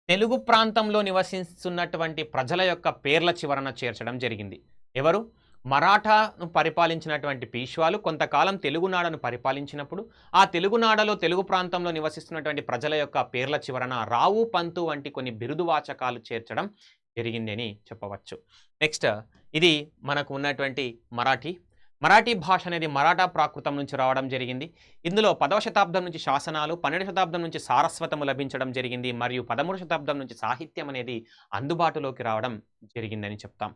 తెలుగు ప్రాంతంలో నివసిస్తున్నటువంటి ప్రజల యొక్క పేర్ల చివరన చేర్చడం జరిగింది. ఎవరు? మరాఠాను పరిపాలించినటువంటి పీష్వాలు కొంతకాలం తెలుగునాడను పరిపాలించినప్పుడు ఆ తెలుగునాడలో తెలుగు ప్రాంతంలో నివసిస్తున్నటువంటి ప్రజల యొక్క పేర్ల చివరన రావు పంతు వంటి కొన్ని బిరుదువాచకాలు చేర్చడం జరిగింది అని చెప్పవచ్చు. నెక్స్ట్ ఇది మనకు ఉన్నటువంటి మరాఠీ భాష అనేది మరాఠా ప్రాకృతం నుంచి రావడం జరిగింది. ఇందులో 10వ శతాబ్దం నుంచి శాసనాలు, 12వ శతాబ్దం నుంచి సారస్వతము లభించడం జరిగింది మరియు 13వ శతాబ్దం నుంచి సాహిత్యం అనేది అందుబాటులోకి రావడం జరిగిందని చెప్తాం.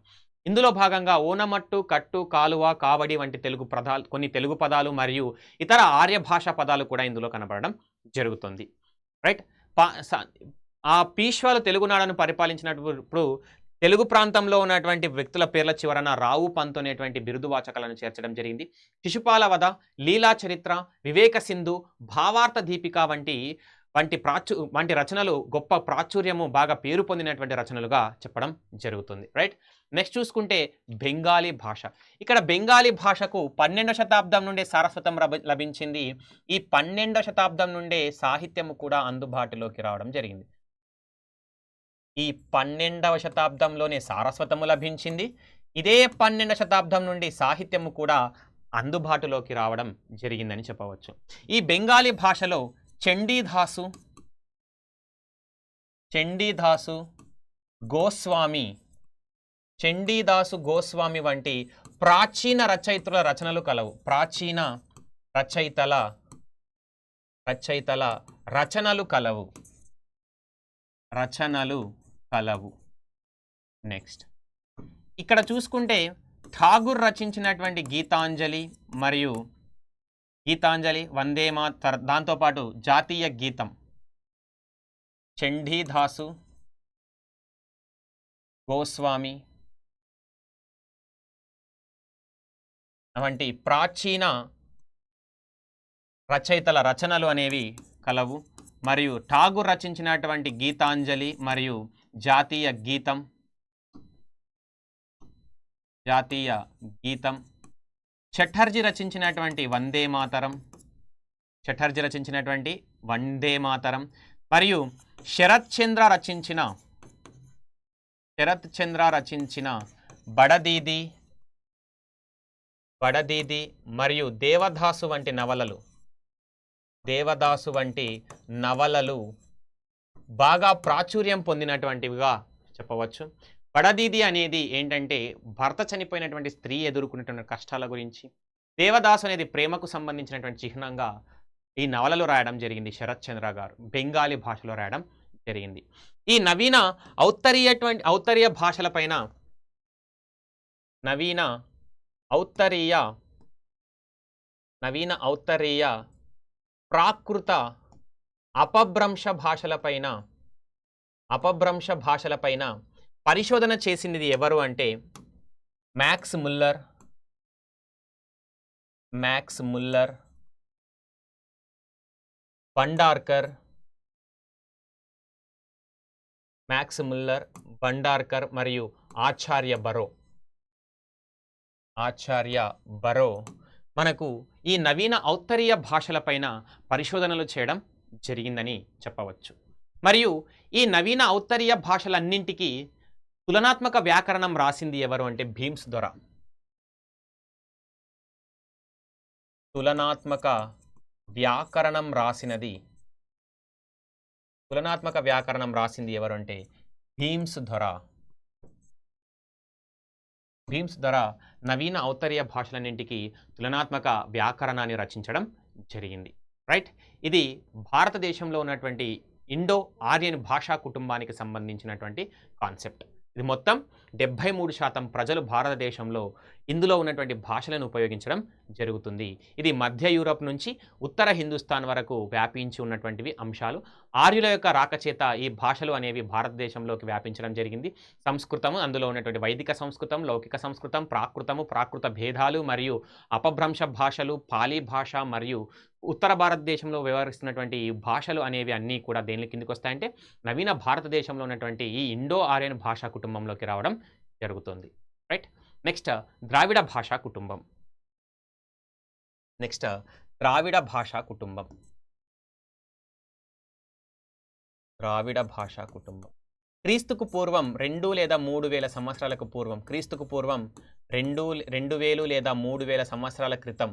ఇందులో భాగంగా ఓనమట్టు, కట్టు, కాలువ, కావడి వంటి కొన్ని తెలుగు పదాలు మరియు ఇతర ఆర్య భాషా పదాలు కూడా ఇందులో కనబడడం జరుగుతుంది. రైట్. ఆ పీష్వాలు తెలుగునాడను పరిపాలించినప్పుడు తెలుగు ప్రాంతంలో ఉన్నటువంటి వ్యక్తుల పేర్ల చివరన రావు పంతు అనేటువంటి బిరుదువాచకాలను చేర్చడం జరిగింది. శిశుపాల వధ, లీలా చరిత్ర, వివేక సింధు, భావార్థ దీపిక వంటి రచనలు గొప్ప ప్రాచుర్యము బాగా పేరు పొందినటువంటి రచనలుగా చెప్పడం జరుగుతుంది. రైట్. నెక్స్ట్ చూసుకుంటే బెంగాలీ భాష. ఇక్కడ బెంగాలీ భాషకు 12వ శతాబ్దం నుండే సారస్వతం లభించింది. ఈ 12వ శతాబ్దం నుండే సాహిత్యము కూడా అందుబాటులోకి రావడం జరిగింది. ఈ 12వ శతాబ్దంలోనే సారస్వతము లభించింది. ఇదే 12వ శతాబ్దం నుండి సాహిత్యము కూడా అందుబాటులోకి రావడం జరిగిందని చెప్పవచ్చు. ఈ బెంగాలీ భాషలో చండీదాసు, గోస్వామి వంటి ప్రాచీన రచయితల రచనలు కలవు. ప్రాచీన రచయితల రచనలు కలవు. నెక్స్ట్ ఇక్కడ చూసుకుంటే ఠాగూర్ రచించినటువంటి గీతాంజలి, వందే మాతరం, దాంతోపాటు జాతీయ గీతం, చండీదాసు, గోస్వామి వంటి ప్రాచీన రచయితల రచనలు అనేవి కలవు. మరియు ఠాగూర్ రచించినటువంటి గీతాంజలి మరియు జాతీయ గీతం, చటర్జీ రచించినటువంటి వందే మాతరం, మరియు శరత్ చంద్ర రచించిన బడదీది మరియు దేవదాసు వంటి నవలలు బాగా ప్రాచుర్యం పొందినటువంటివిగా చెప్పవచ్చు. బడదీది అనేది ఏంటంటే భర్త చనిపోయినటువంటి స్త్రీ ఎదుర్కొనేటువంటి కష్టాల గురించి, దేవదాసు అనేది ప్రేమకు సంబంధించినటువంటి చిహ్నంగా ఈ నవలలు రాయడం జరిగింది. శరత్ చంద్ర గారు బెంగాలీ భాషలో రాయడం జరిగింది. ఈ నవీన ఔత్తరీయ భాషలపైన నవీన ఔత్తరీయ ప్రాకృత అపభ్రంశ భాషలపైన పరిశోధన చేసినది ఎవరు అంటే మ్యాక్స్ ముల్లర్, బండార్కర్ మరియు ఆచార్య బరో మనకు ఈ నవీన ఔత్తరీయ భాషలపైన పరిశోధనలు చేయడం జరిగిందని చెప్పవచ్చు. మరియు ఈ నవీన ఔత్తరీయ భాషలన్నింటికీ తులనాత్మక వ్యాకరణం రాసింది ఎవరు అంటే భీమ్స్ దొర. తులనాత్మక వ్యాకరణం రాసింది ఎవరు అంటే భీమ్స్ దొర నవీన ఔత్తరీయ భాషలన్నింటికి తులనాత్మక వ్యాకరణాన్ని రచించడం జరిగింది. రైట్. ఇది భారతదేశంలో ఉన్నటువంటి ఇండో ఆర్యన్ భాషా కుటుంబానికి సంబంధించినటువంటి కాన్సెప్ట్. ఇది మొత్తం 73% ప్రజలు భారతదేశంలో ఇందులో ఉన్నటువంటి భాషలను ఉపయోగించడం జరుగుతుంది. ఇది మధ్య యూరప్ నుంచి ఉత్తర హిందుస్థాన్ వరకు వ్యాపించి ఉన్నటువంటివి అంశాలు. ఆర్యుల యొక్క రాకచేత ఈ భాషలు అనేవి భారతదేశంలోకి వ్యాపించడం జరిగింది. సంస్కృతము, అందులో ఉన్నటువంటి వైదిక సంస్కృతం, లౌకిక సంస్కృతం, ప్రాకృతము, ప్రాకృత భేదాలు మరియు అపభ్రంశ భాషలు, పాలీ భాష మరియు ఉత్తర భారతదేశంలో వ్యవహరిస్తున్నటువంటి ఈ భాషలు అనేవి అన్నీ కూడా దేని కిందకి వస్తాయంటే నవీన భారతదేశంలో ఉన్నటువంటి ఈ ఇండో ఆర్యన్ భాషా కుటుంబంలోకి రావడం జరుగుతుంది. రైట్. నెక్స్ట్ ద్రావిడ భాషా కుటుంబం. నెక్స్ట్ ద్రావిడ భాషా కుటుంబం. ద్రావిడ భాషా కుటుంబం క్రీస్తుకు పూర్వం 2 లేదా 3000 సంవత్సరాలకు పూర్వం, క్రీస్తుకు పూర్వం 2000 లేదా 3000 సంవత్సరాల క్రితం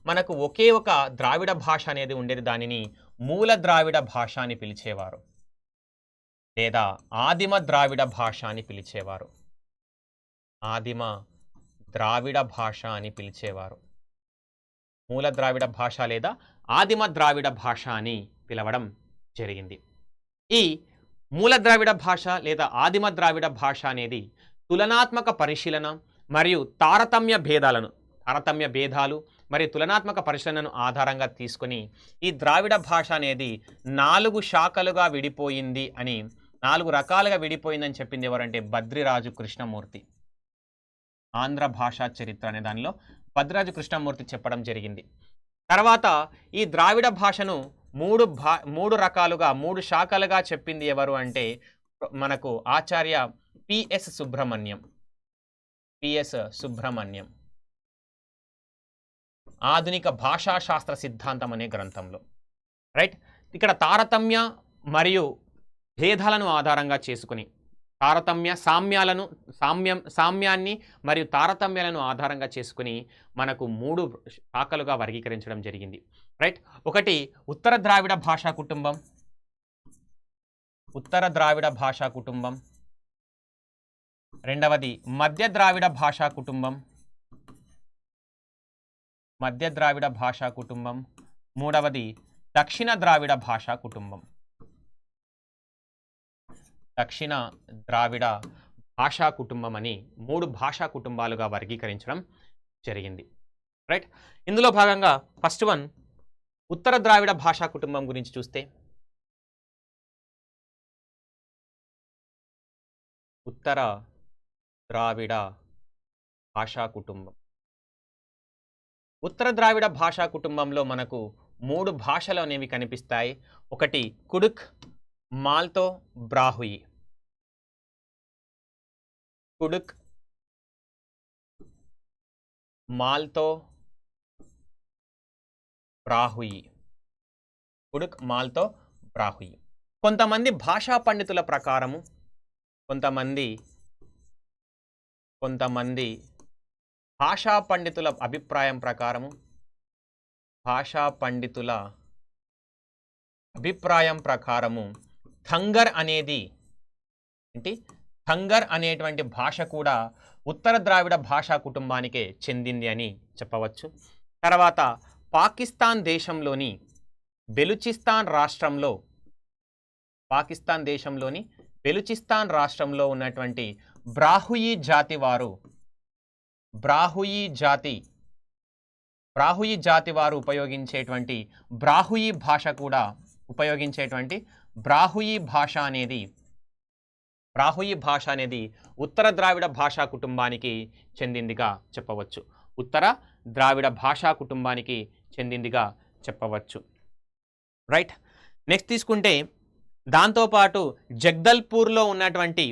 మనకు ఒకే ఒక ద్రావిడ భాష అనేది ఉండేది. దానిని మూల ద్రావిడ భాష అని పిలిచేవారు లేదా ఆదిమ ద్రావిడ భాష అని పిలిచేవారు. ఆదిమ ద్రావిడ భాష అని పిలిచేవారు. మూల ద్రావిడ భాష లేదా ఆదిమ ద్రావిడ భాష అని పిలవడం జరిగింది. ఈ మూల ద్రావిడ భాష లేదా ఆదిమ ద్రావిడ భాష అనేది తులనాత్మక పరిశీలన మరియు తారతమ్య భేదాలు మరియు తులనాత్మక పరిశీలనను ఆధారంగా తీసుకొని ఈ ద్రావిడ భాష అనేది 4 శాఖలుగా విడిపోయింది అని, 4 రకాలుగా విడిపోయిందని చెప్పింది ఎవరంటే బద్రిరాజు కృష్ణమూర్తి. ఆంధ్ర భాషా చరిత్ర అనే దానిలో బద్రిరాజు కృష్ణమూర్తి చెప్పడం జరిగింది. తర్వాత ఈ ద్రావిడ భాషను 3 రకాలుగా 3 శాఖలుగా చెప్పింది ఎవరు అంటే మనకు ఆచార్య పిఎస్ సుబ్రహ్మణ్యం ఆధునిక భాషా శాస్త్ర సిద్ధాంతం అనే గ్రంథంలో. రైట్. ఇక్కడ తారతమ్య మరియు భేదాలను ఆధారంగా చేసుకుని సామ్యాన్ని మరియు తారతమ్యాలను ఆధారంగా చేసుకుని మనకు 3 శాఖలుగా వర్గీకరించడం జరిగింది. రైట్. ఒకటి ఉత్తర ద్రావిడ భాషా కుటుంబం, రెండవది మధ్య ద్రావిడ భాషా కుటుంబం, మూడవది దక్షిణ ద్రావిడ భాషా కుటుంబం. దక్షిణ ద్రావిడ భాషా కుటుంబం అని 3 భాషా కుటుంబాలుగా వర్గీకరించడం జరిగింది. రైట్. ఇందులో భాగంగా ఫస్ట్ వన్ ఉత్తర ద్రావిడ భాషా కుటుంబం గురించి చూస్తే, ఉత్తర ద్రావిడ భాషా కుటుంబం. ఉత్తర ద్రావిడ భాషా కుటుంబంలో మనకు 3 భాషలు అనేవి కనిపిస్తాయి. ఒకటి కుడుక్, మాల్తో, బ్రాహుయి. కుడుక్, మాల్తో, బ్రాహుయి. కుడుక్, మాల్తో, బ్రాహుయి. కొంతమంది భాషా పండితుల ప్రకారము, కొంతమంది భాషా పండితుల అభిప్రాయం ప్రకారము థంగర్ అనేటువంటి భాష కూడా ఉత్తర ద్రావిడ భాషా కుటుంబానికే చెందింది అని చెప్పవచ్చు. తర్వాత పాకిస్తాన్ దేశంలోని బెలుచిస్తాన్ రాష్ట్రంలో ఉన్నటువంటి బ్రాహుయి జాతి వారు ఉపయోగించేటువంటి బ్రాహుయి భాష అనేది ఉత్తర ద్రావిడ భాషా కుటుంబానికి చెందిందిగా చెప్పవచ్చు. ఉత్తర ద్రావిడ భాషా కుటుంబానికి చెందిందిగా చెప్పవచ్చు. రైట్. నెక్స్ట్ తీసుకుంటే దాంతోపాటు జగదల్పూర్లో ఉన్నటువంటి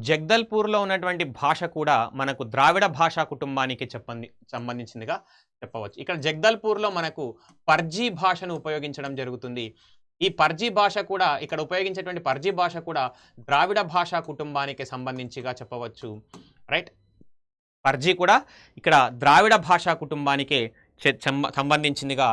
జగదల్పూర్లో ఉన్నటువంటి భాష కూడా మనకు ద్రావిడ భాషా కుటుంబానికి సంబంధించిందిగా చెప్పవచ్చు. ఇక్కడ జగదల్పూర్లో మనకు పర్జీ భాషను ఉపయోగించడం జరుగుతుంది. ఈ పర్జీ భాష కూడా, ఇక్కడ ఉపయోగించేటువంటి పర్జీ భాష కూడా ద్రావిడ భాషా కుటుంబానికి సంబంధించిగా చెప్పవచ్చు. రైట్. పర్జీ కూడా ఇక్కడ ద్రావిడ భాషా కుటుంబానికే సంబంధించిందిగా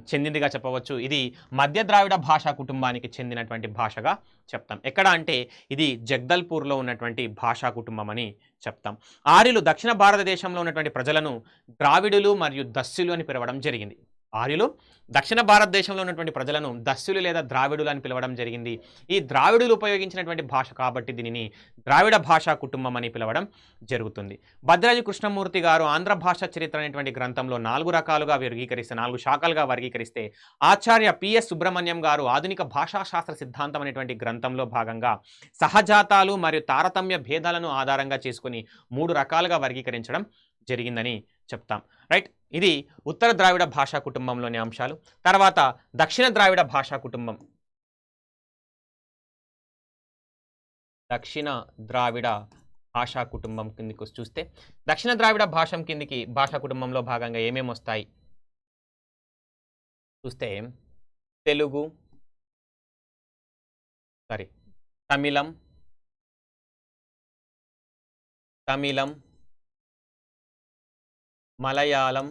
చెందిందిగా చెప్పవచ్చు. ఇది మధ్య ద్రావిడ భాషా కుటుంబానికి చెందినటువంటి భాషగా చెప్తాం. ఎక్కడ అంటే ఇది జగదల్పూర్లో ఉన్నటువంటి భాషా కుటుంబం అని చెప్తాం. ఆర్యులు దక్షిణ భారతదేశంలో ఉన్నటువంటి ప్రజలను ద్రావిడులు మరియు దస్యులు అని పిలవడం జరిగింది. ఆర్యులు దక్షిణ భారతదేశంలో ఉన్నటువంటి ప్రజలను దస్యులు లేదా ద్రావిడులు అని పిలవడం జరిగింది. ఈ ద్రావిడులు ఉపయోగించినటువంటి భాష కాబట్టి దీనిని ద్రావిడ భాషా కుటుంబం అని పిలవడం జరుగుతుంది. భద్రాజి కృష్ణమూర్తి గారు ఆంధ్ర భాష చరిత్ర అనేటువంటి గ్రంథంలో 4 రకాలుగా వర్గీకరిస్తే 4 శాఖలుగా వర్గీకరిస్తే ఆచార్య పిఎస్ సుబ్రహ్మణ్యం గారు ఆధునిక భాషాశాస్త్ర సిద్ధాంతం అనేటువంటి గ్రంథంలో భాగంగా సహజాతాలు మరియు తారతమ్య భేదాలను ఆధారంగా చేసుకుని 3 రకాలుగా వర్గీకరించడం జరిగిందని చెప్తాం. రైట్, ఇది ఉత్తర ద్రావిడ భాషా కుటుంబంలోని అంశాలు. తర్వాత దక్షిణ ద్రావిడ భాషా కుటుంబం. దక్షిణ ద్రావిడ భాషా కుటుంబం కిందికి చూస్తే దక్షిణ ద్రావిడ భాషా కుటుంబంలో భాగంగా ఏమేమి వస్తాయి చూస్తే తెలుగు, తమిళం, మలయాళం,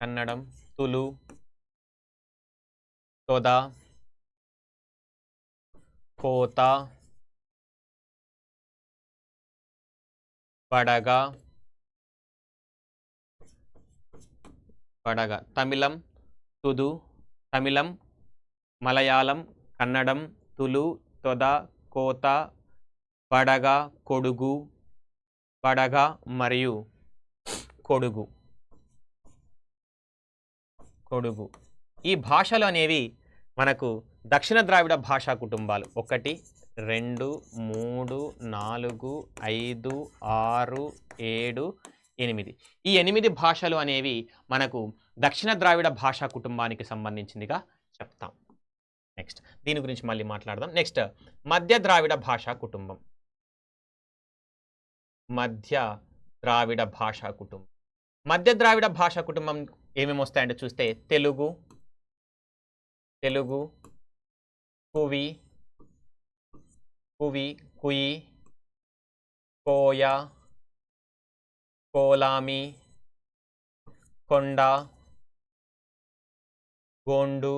కన్నడం, తులు, తొద, కోత, బడగ, తమిళం, తుదు, మలయాళం, కన్నడం, తులు, తొద, కోత, బడగ, కొడుగు, మరియు కొడుగు. ఈ భాషలు అనేవి మనకు దక్షిణ ద్రావిడ భాషా కుటుంబాలు 1, 2, 3, 4, 5, 6, 7, 8. ఈ 8 భాషలు అనేవి మనకు దక్షిణ ద్రావిడ భాషా కుటుంబానికి సంబంధించిందిగా చెప్తాం. నెక్స్ట్ దీని గురించి మళ్ళీ మాట్లాడదాం. నెక్స్ట్ మధ్య ద్రావిడ భాషా కుటుంబం. మధ్య ద్రావిడ భాషా కుటుంబం ఏమేమి వస్తాయంటే చూస్తే తెలుగు, కువి, కుయి, కోయ, కోలామి, కొండ, గోండు,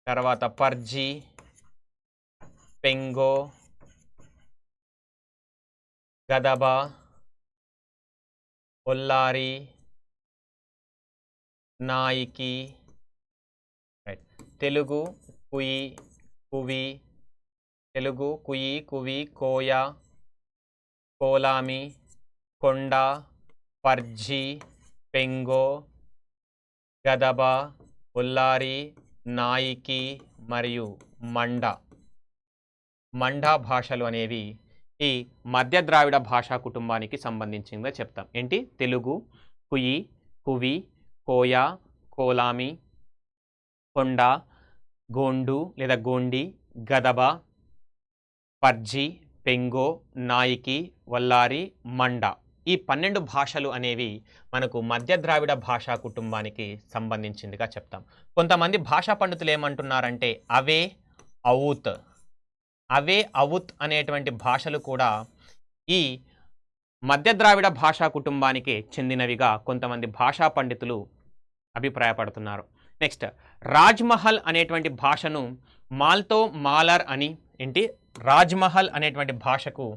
తర్వాత పర్జి, పెంగో, గదబ, ఒల్లారి, నాయికి. తెలుగు, కువి, కోయ, కోలామి, కొండ, పర్జి, పెంగో, గదబ, ఒల్లారి, నాయికి మరియు మండా భాషలు అనేవి ఈ మధ్య ద్రావిడ భాషా కుటుంబానికి సంబంధించిందిగా చెప్తాం. ఏంటి? తెలుగు, కువి, కోయ, కోలామి, కొండ, గోండు లేదా గోండి, గదబ, పర్జి, పెంగో, నాయికి, వల్లారి, మండ. ఈ 12 భాషలు అనేవి మనకు మధ్య ద్రావిడ భాషా కుటుంబానికి సంబంధించిందిగా చెప్తాం. కొంతమంది భాషా పండితులు ఏమంటున్నారంటే అవే అవుత్ అనేటువంటి భాషలు కూడా ఈ మధ్య ద్రావిడ భాషా కుటుంబానికి చెందినవిగా కొంతమంది భాషా పండితులు అభిప్రాయపడుతున్నారు. నెక్స్ట్ రాజ్మహల్ అనేటువంటి భాషను మాల్తో మాలర్ అని, ఏంటి రాజ్మహల్ అనేటువంటి భాషకు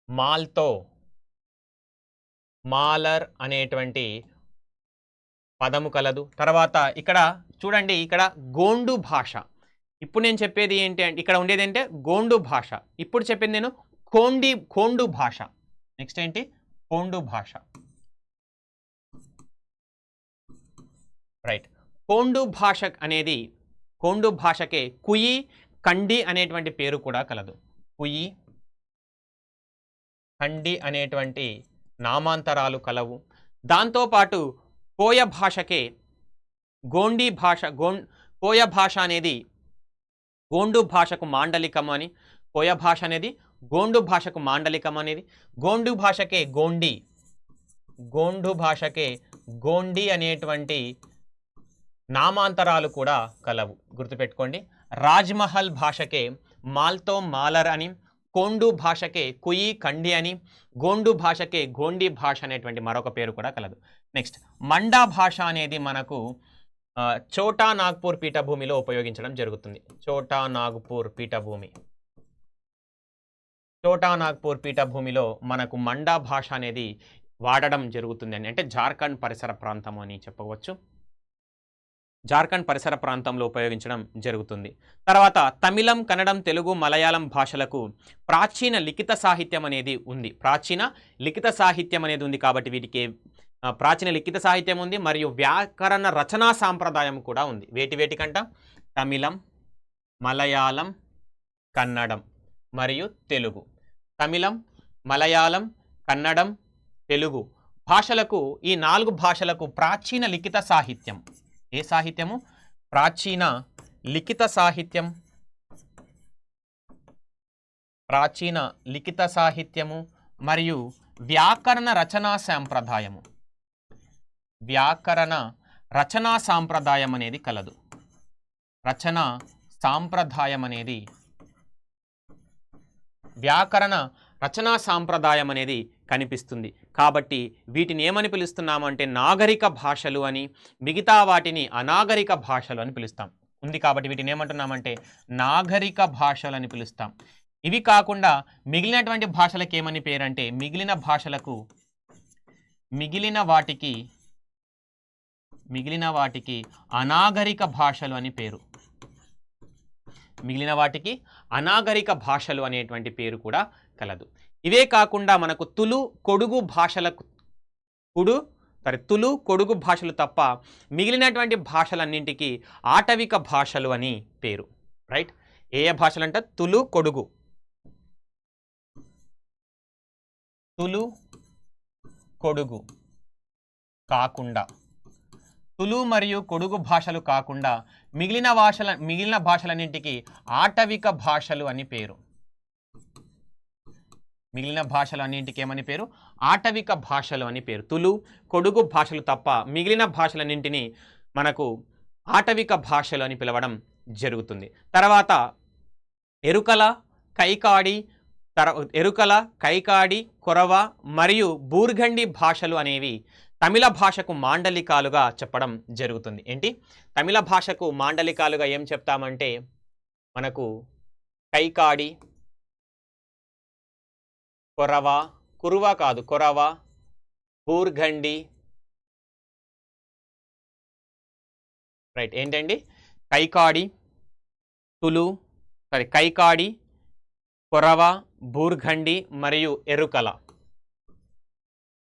మాల్తో మాలర్ అనేటువంటి పదము కలదు. తర్వాత ఇక్కడ చూడండి, ఇక్కడ గోండు భాష. ఇప్పుడు నేను చెప్పేది ఏంటి అంటే ఇక్కడ ఉండేది ఏంటంటే గోండు భాష. ఇప్పుడు చెప్పింది నేను కోండు భాష. నెక్స్ట్ ఏంటి? కోండు భాష. రైట్. కోండు భాషకే కుయి, కండి అనేటువంటి పేరు కూడా కలదు. కుయి, కండి అనేటువంటి నామాంతరాలు కలవు. దాంతోపాటు కోయ భాషకే గోండీ భాష కోయ భాష అనేది గోండు భాషకు మాండలికం అని, కోయ భాష అనేది గోండు భాషకు మాండలికం అనేది, గోండు భాషకే గోండి, గోండు భాషకే గోండి అనేటువంటి నామాంతరాలు కూడా కలవు, గుర్తుపెట్టుకోండి. రాజ్మహల్ భాషకే మాల్తో మాలర్ అని, కోండు భాషకే కుయి కండి అని, గోండు భాషకే గోండి భాష అనేటువంటి మరొక పేరు కూడా కలదు. నెక్స్ట్ మండా భాష అనేది మనకు చోటా నాగ్పూర్ పీఠభూమిలో ఉపయోగించడం జరుగుతుంది. చోటా నాగ్పూర్ పీఠభూమి, చోటా నాగ్పూర్ పీఠభూమిలో మనకు మండా భాష అనేది వాడడం జరుగుతుంది అని, అంటే జార్ఖండ్ పరిసర ప్రాంతం అని చెప్పవచ్చు. జార్ఖండ్ పరిసర ప్రాంతంలో ఉపయోగించడం జరుగుతుంది. తర్వాత తమిళం, కన్నడం, తెలుగు, మలయాళం భాషలకు ప్రాచీన లిఖిత సాహిత్యం అనేది ఉంది. ప్రాచీన లిఖిత సాహిత్యం అనేది ఉంది కాబట్టి వీటికి ప్రాచీన లిఖిత సాహిత్యం ఉంది మరియు వ్యాకరణ రచనా సాంప్రదాయం కూడా ఉంది. వేటికంట తమిళం, మలయాళం, కన్నడం మరియు తెలుగు. తమిళం, మలయాళం, కన్నడం, తెలుగు భాషలకు, ఈ 4 భాషలకు ప్రాచీన లిఖిత సాహిత్యం, ఏ సాహిత్యము? ప్రాచీన లిఖిత సాహిత్యం, ప్రాచీన లిఖిత సాహిత్యము మరియు వ్యాకరణ రచనా సాంప్రదాయము, వ్యాకరణ రచనా సాంప్రదాయం అనేది కలదు. రచనా సాంప్రదాయం అనేది, వ్యాకరణ రచనా సాంప్రదాయం అనేది కనిపిస్తుంది. కాబట్టి వీటిని ఏమని పిలుస్తున్నామంటే నాగరిక భాషలు అని, మిగతా వాటిని అనాగరిక భాషలు అని పిలుస్తాం. ఉంది కాబట్టి వీటిని ఏమంటున్నామంటే నాగరిక భాషలు అని పిలుస్తాం. ఇవి కాకుండా మిగిలినటువంటి భాషలకు ఏమని పేరంటే, మిగిలిన వాటికి అనాగరిక భాషలు అని పేరు. మిగిలిన వాటికి అనాగరిక భాషలు అనేటువంటి పేరు కూడా కలదు. ఇవే కాకుండా మనకు తులు, కొడుగు భాషలకు కొడుగు భాషలు తప్ప మిగిలినటువంటి భాషలన్నింటికి ఆటవిక భాషలు అని పేరు. రైట్? ఏ భాషలు అంటే తులు, కొడుగు, తులు కొడుగు కాకుండా, తులు మరియు కొడుగు భాషలు కాకుండా మిగిలిన భాషలన్నింటికి ఆటవిక భాషలు అని పేరు. మిగిలిన భాషలన్నింటికి ఏమని పేరు? ఆటవిక భాషలు అని పేరు. తులు, కొడుగు భాషలు తప్ప మిగిలిన భాషలన్నింటినీ మనకు ఆటవిక భాషలు అని పిలవడం జరుగుతుంది. తర్వాత ఎరుకల, కైకాడి, కొరవ మరియు బూర్గండి భాషలు అనేవి తమిళ భాషకు మాండలికాలుగా చెప్పడం జరుగుతుంది. ఏంటి? తమిళ భాషకు మాండలికాలుగా ఏం చెప్తామంటే మనకు కైకాడి, కొరవ, బూర్గండి. రైట్? ఏంటండి? కైకాడి, కొరవ, బూర్గండి మరియు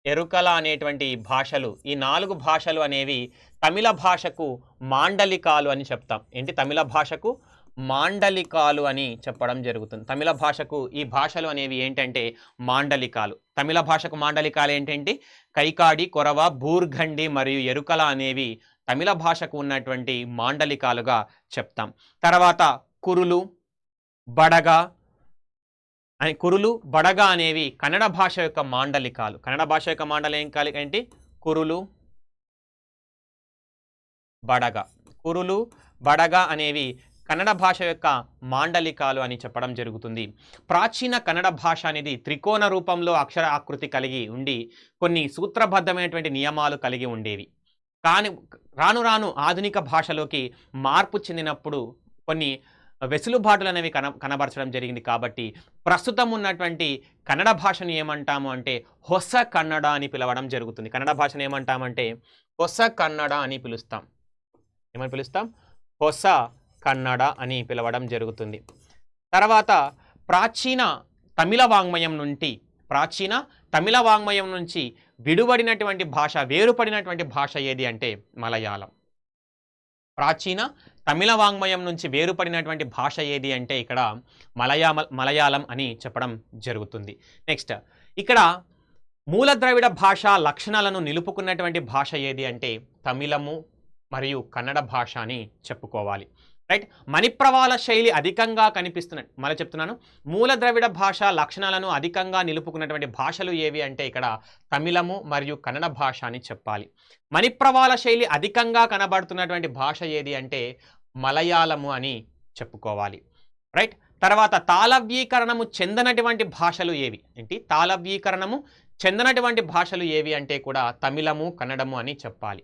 ఎరుకల అనేటువంటి భాషలు, ఈ 4 భాషలు అనేవి తమిళ భాషకు మాండలికాలు అని చెప్తాం. ఏంటి? తమిళ భాషకు మాండలికాలు అని చెప్పడం జరుగుతుంది. తమిళ భాషకు ఈ భాషలు అనేవి ఏంటంటే మాండలికాలు. తమిళ భాషకు మాండలికాలు ఏంటంటే కైకాడి, కొరవ, బూర్గండి మరియు ఎరుకల అనేవి తమిళ భాషకు ఉన్నటువంటి మాండలికాలుగా చెప్తాం. తర్వాత కురులు, బడగ అనేవి కన్నడ భాష యొక్క మాండలికాలు. కన్నడ భాష యొక్క మాండలికాలు ఏంటి? కురులు, బడగ అనేవి కన్నడ భాష యొక్క మాండలికాలు అని చెప్పడం జరుగుతుంది. ప్రాచీన కన్నడ భాష అనేది త్రికోణ రూపంలో అక్షర ఆకృతి కలిగి ఉండి కొన్ని సూత్రబద్ధమైనటువంటి నియమాలు కలిగి ఉండేవి. కానీ రాను ఆధునిక భాషలోకి మార్పు చెందినప్పుడు కొన్ని వెసులుబాటులు అనేవి కనబరచడం జరిగింది. కాబట్టి ప్రస్తుతం ఉన్నటువంటి కన్నడ భాషను ఏమంటాము అంటే హొస కన్నడ అని పిలవడం జరుగుతుంది. కన్నడ భాషను ఏమంటామంటే హొస కన్నడ అని పిలుస్తాం. ఏమని పిలుస్తాం? హొస కన్నడ అని పిలవడం జరుగుతుంది. తర్వాత ప్రాచీన తమిళ వాంగ్మయం నుంచి విడుబడినటువంటి భాష, వేరుపడినటువంటి భాష ఏది అంటే మలయాళం. ప్రాచీన తమిళ వాంగ్మయం నుంచి వేరుపడినటువంటి భాష ఏది అంటే ఇక్కడ మలయాళం అని చెప్పడం జరుగుతుంది. నెక్స్ట్ ఇక్కడ మూల ద్రవిడ భాష లక్షణాలను నిలుపుకున్నటువంటి భాష ఏది అంటే తమిళము, మరియు కన్నడ భాష అని చెప్పుకోవాలి. రైట్. మణిప్రవాళ శైలి అధికంగా కనిపిస్తున్నాయి. మళ్ళీ చెప్తున్నాను, మూల ద్రవిడ భాష లక్షణాలను అధికంగా నిలుపుకున్నటువంటి భాషలు ఏవి అంటే ఇక్కడ తమిళము మరియు కన్నడ భాష అని చెప్పాలి. మణిప్రవాళ శైలి అధికంగా కనబడుతున్నటువంటి భాష ఏది అంటే మలయాళము అని చెప్పుకోవాలి. రైట్. తర్వాత తాళవ్యీకరణము చెందనటువంటి భాషలు ఏవి ఏంటి తాళవ్యీకరణము చెందనటువంటి భాషలు ఏవి అంటే కూడా తమిళము కన్నడము అని చెప్పాలి.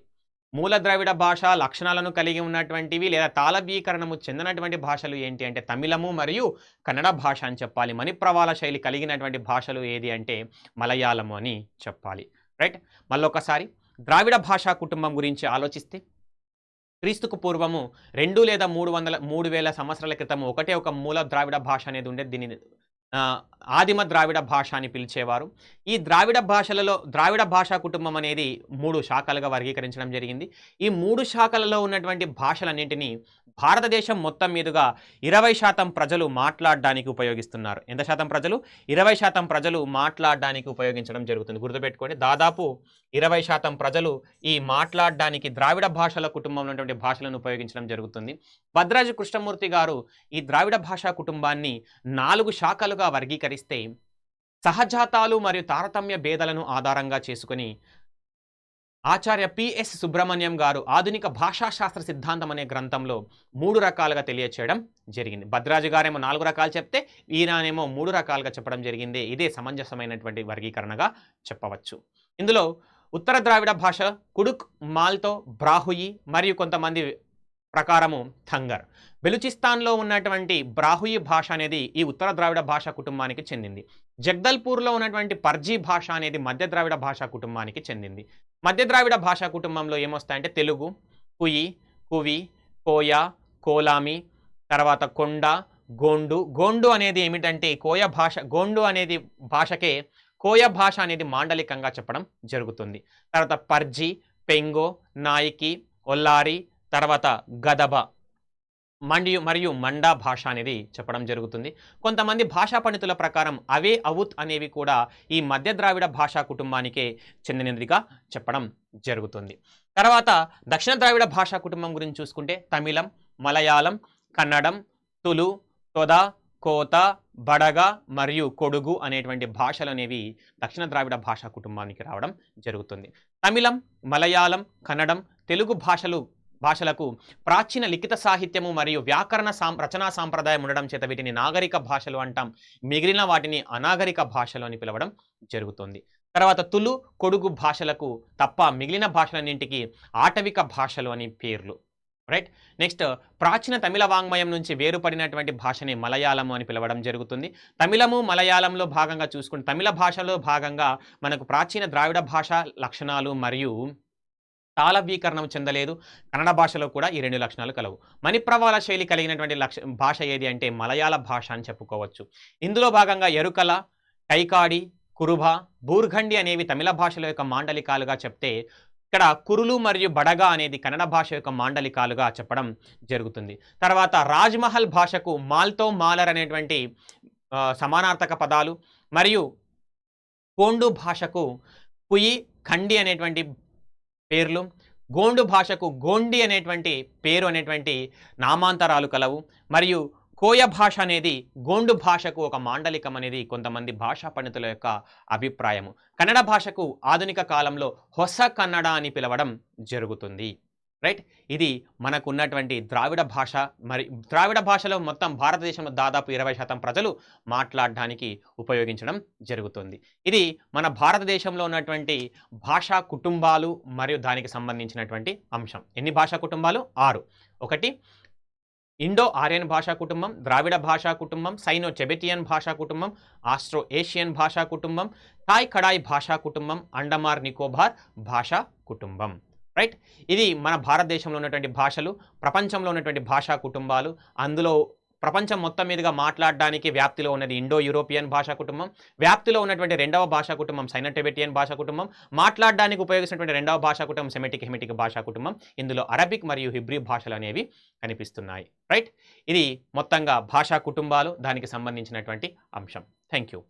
మూల ద్రవిడ భాష లక్షణాలను కలిగి ఉన్నటువంటివి లేదా తాళవ్యీకరణము చెందినటువంటి భాషలు ఏంటి అంటే తమిళము మరియు కన్నడ భాష అని చెప్పాలి. మణిప్రవాళ శైలి కలిగినటువంటి భాషలు ఏది అంటే మలయాళము అని చెప్పాలి. రైట్. మళ్ళొకసారి ద్రావిడ భాషా కుటుంబం గురించి ఆలోచిస్తే క్రీస్తుకు పూర్వము 2 లేదా 3,000 సంవత్సరాల క్రితం ఒకటే ఒక మూల ద్రావిడ భాష అనేది ఉండేది. దీనిని ఆదిమ ద్రావిడ భాష అని పిలిచేవారు. ఈ ద్రావిడ భాషలలో ద్రావిడ భాషా కుటుంబం అనేది 3 శాఖలుగా వర్గీకరించడం జరిగింది. ఈ 3 శాఖలలో ఉన్నటువంటి భాషలన్నింటినీ భారతదేశం మొత్తం మీదుగా 20% ప్రజలు మాట్లాడడానికి ఉపయోగిస్తున్నారు. ఎంత శాతం ప్రజలు? 20% ప్రజలు మాట్లాడడానికి ఉపయోగించడం జరుగుతుంది. గుర్తుపెట్టుకోండి, దాదాపు 20% ప్రజలు ఈ మాట్లాడడానికి ద్రావిడ భాషల కుటుంబంలో ఉన్నటువంటి భాషలను ఉపయోగించడం జరుగుతుంది. భద్రాజు కృష్ణమూర్తి గారు ఈ ద్రావిడ భాషా కుటుంబాన్ని 4 శాఖలుగా వర్గీకరిస్తే సహజాతాలు మరియు తారతమ్య భేదాలను ఆధారంగా చేసుకుని ఆచార్య పిఎస్ సుబ్రహ్మణ్యం గారు ఆధునిక భాషాశాస్త్ర సిద్ధాంతం అనే గ్రంథంలో 3 రకాలుగా తెలియచేయడం జరిగింది. భద్రాజు గారేమో 4 రకాలు చెప్తే ఈయనేమో 3 రకాలుగా చెప్పడం జరిగింది. ఇదే సమంజసమైనటువంటి వర్గీకరణగా చెప్పవచ్చు. ఇందులో ఉత్తర ద్రావిడ భాష కుడుక్, మాల్తో, బ్రాహుయి మరియు కొంతమంది ప్రకారము థంగర్. బెలుచిస్తాన్లో ఉన్నటువంటి బ్రాహుయి భాష అనేది ఈ ఉత్తర ద్రావిడ భాషా కుటుంబానికి చెందింది. జగదల్పూర్లో ఉన్నటువంటి పర్జీ భాష అనేది మధ్య ద్రావిడ భాషా కుటుంబానికి చెందింది. మధ్య ద్రావిడ భాషా కుటుంబంలో ఏమొస్తాయంటే తెలుగు, కుయి, కువి, కోయ, కోలామి, తర్వాత కొండ, గోండు. గోండు అనేది ఏమిటంటే కోయ భాష. గోండు అనేది భాషకే కోయ భాష అనేది మాండలికంగా చెప్పడం జరుగుతుంది. తర్వాత పర్జీ, పెంగో, నాయికి, ఒల్లారి, తర్వాత గదబ మరియు మండా భాష అనేది చెప్పడం జరుగుతుంది. కొంతమంది భాషా పండితుల ప్రకారం అవే, అవుత్ అనేవి కూడా ఈ మధ్య ద్రావిడ భాషా కుటుంబానికే చెందినదిగా చెప్పడం జరుగుతుంది. తర్వాత దక్షిణ ద్రావిడ భాషా కుటుంబం గురించి చూసుకుంటే తమిళం, మలయాళం, కన్నడం, తులు, తొద, కోత, బడగ మరియు కొడుగు అనేటువంటి భాషలు అనేవి దక్షిణ ద్రావిడ భాషా కుటుంబానికి రావడం జరుగుతుంది. తమిళం, మలయాళం, కన్నడం, తెలుగు భాషలకు ప్రాచీన లిఖిత సాహిత్యము మరియు వ్యాకరణ రచనా సాంప్రదాయం ఉండడం చేత వీటిని నాగరిక భాషలు అంటాం. మిగిలిన వాటిని అనాగరిక భాషలు అని పిలవడం జరుగుతుంది. తర్వాత తులు, కొడుగు భాషలకు తప్ప మిగిలిన భాషలన్నింటికి ఆటవిక భాషలు అని పేర్లు. రైట్. నెక్స్ట్, ప్రాచీన తమిళ వాంగ్మయం నుంచి వేరుపడినటువంటి భాషని మలయాళము అని పిలవడం జరుగుతుంది. తమిళము మలయాళంలో భాగంగా చూసుకుంటే తమిళ భాషలో భాగంగా మనకు ప్రాచీన ద్రావిడ భాష లక్షణాలు మరియు తాళవ్యీకరణం చెందలేదు. కన్నడ భాషలో కూడా ఈ 2 లక్షణాలు కలవు. మణిప్రవాళ శైలి కలిగినటువంటి భాష ఏది అంటే మలయాళ భాష అని చెప్పుకోవచ్చు. ఇందులో భాగంగా ఎరుకల, కైకాడి, కురుభ, బూర్ఖండి అనేవి తమిళ భాషల యొక్క మాండలికాలుగా చెప్తే ఇక్కడ కురులు మరియు బడగా అనేది కన్నడ భాష యొక్క మాండలికాలుగా చెప్పడం జరుగుతుంది. తర్వాత రాజ్మహల్ భాషకు మాల్తో, మాలర్ అనేటువంటి సమానార్థక పదాలు మరియు గోండు భాషకు కుయి, ఖండి అనేటువంటి పేర్లు, గోండు భాషకు గోండి అనేటువంటి పేరు అనేటువంటి నామాంతరాలు కలవు. మరియు కోయ భాష అనేది గోండు భాషకు ఒక మాండలికం అనేది కొంతమంది భాషా పండితుల యొక్క అభిప్రాయము. కన్నడ భాషకు ఆధునిక కాలంలో హొస కన్నడ అని పిలవడం జరుగుతుంది. రైట్. ఇది మనకు ఉన్నటువంటి ద్రావిడ భాష. మరి ద్రావిడ భాషలో మొత్తం భారతదేశంలో దాదాపు 20% ప్రజలు మాట్లాడడానికి ఉపయోగించడం జరుగుతుంది. ఇది మన భారతదేశంలో ఉన్నటువంటి భాషా కుటుంబాలు మరియు దానికి సంబంధించినటువంటి అంశం. ఎన్ని భాషా కుటుంబాలు? 6. 1 ఇండో ఆర్యన్ భాషా కుటుంబం, ద్రావిడ భాషా కుటుంబం, సైనో చెబెటియన్ భాషా కుటుంబం, ఆస్ట్రో ఏషియన్ భాషా కుటుంబం, థాయ్ కడాయ్ భాషా కుటుంబం, అండమార్ నికోబార్ భాషా కుటుంబం. రైట్. ఇది మన భారతదేశంలో ఉన్నటువంటి భాషలు, ప్రపంచంలో ఉన్నటువంటి భాషా కుటుంబాలు. అందులో ప్రపంచం మొత్తం మీదుగా మాట్లాడడానికి వ్యాప్తిలో ఉన్నది ఇండో యూరోపియన్ భాషా కుటుంబం, వ్యాప్తిలో ఉన్నటువంటి 2వ భాషా కుటుంబం సైనో టిబెటియన్ భాషా కుటుంబం, మాట్లాడడానికి ఉపయోగిస్తున్నటువంటి 2వ భాషా కుటుంబం సెమిటిక్ హెమిటిక్ భాషా కుటుంబం. ఇందులో అరబిక్ మరియు హిబ్రీ భాషలు అనేవి కనిపిస్తున్నాయి. రైట్. ఇది మొత్తంగా భాషా కుటుంబాలు, దానికి సంబంధించినటువంటి అంశం. Thank you.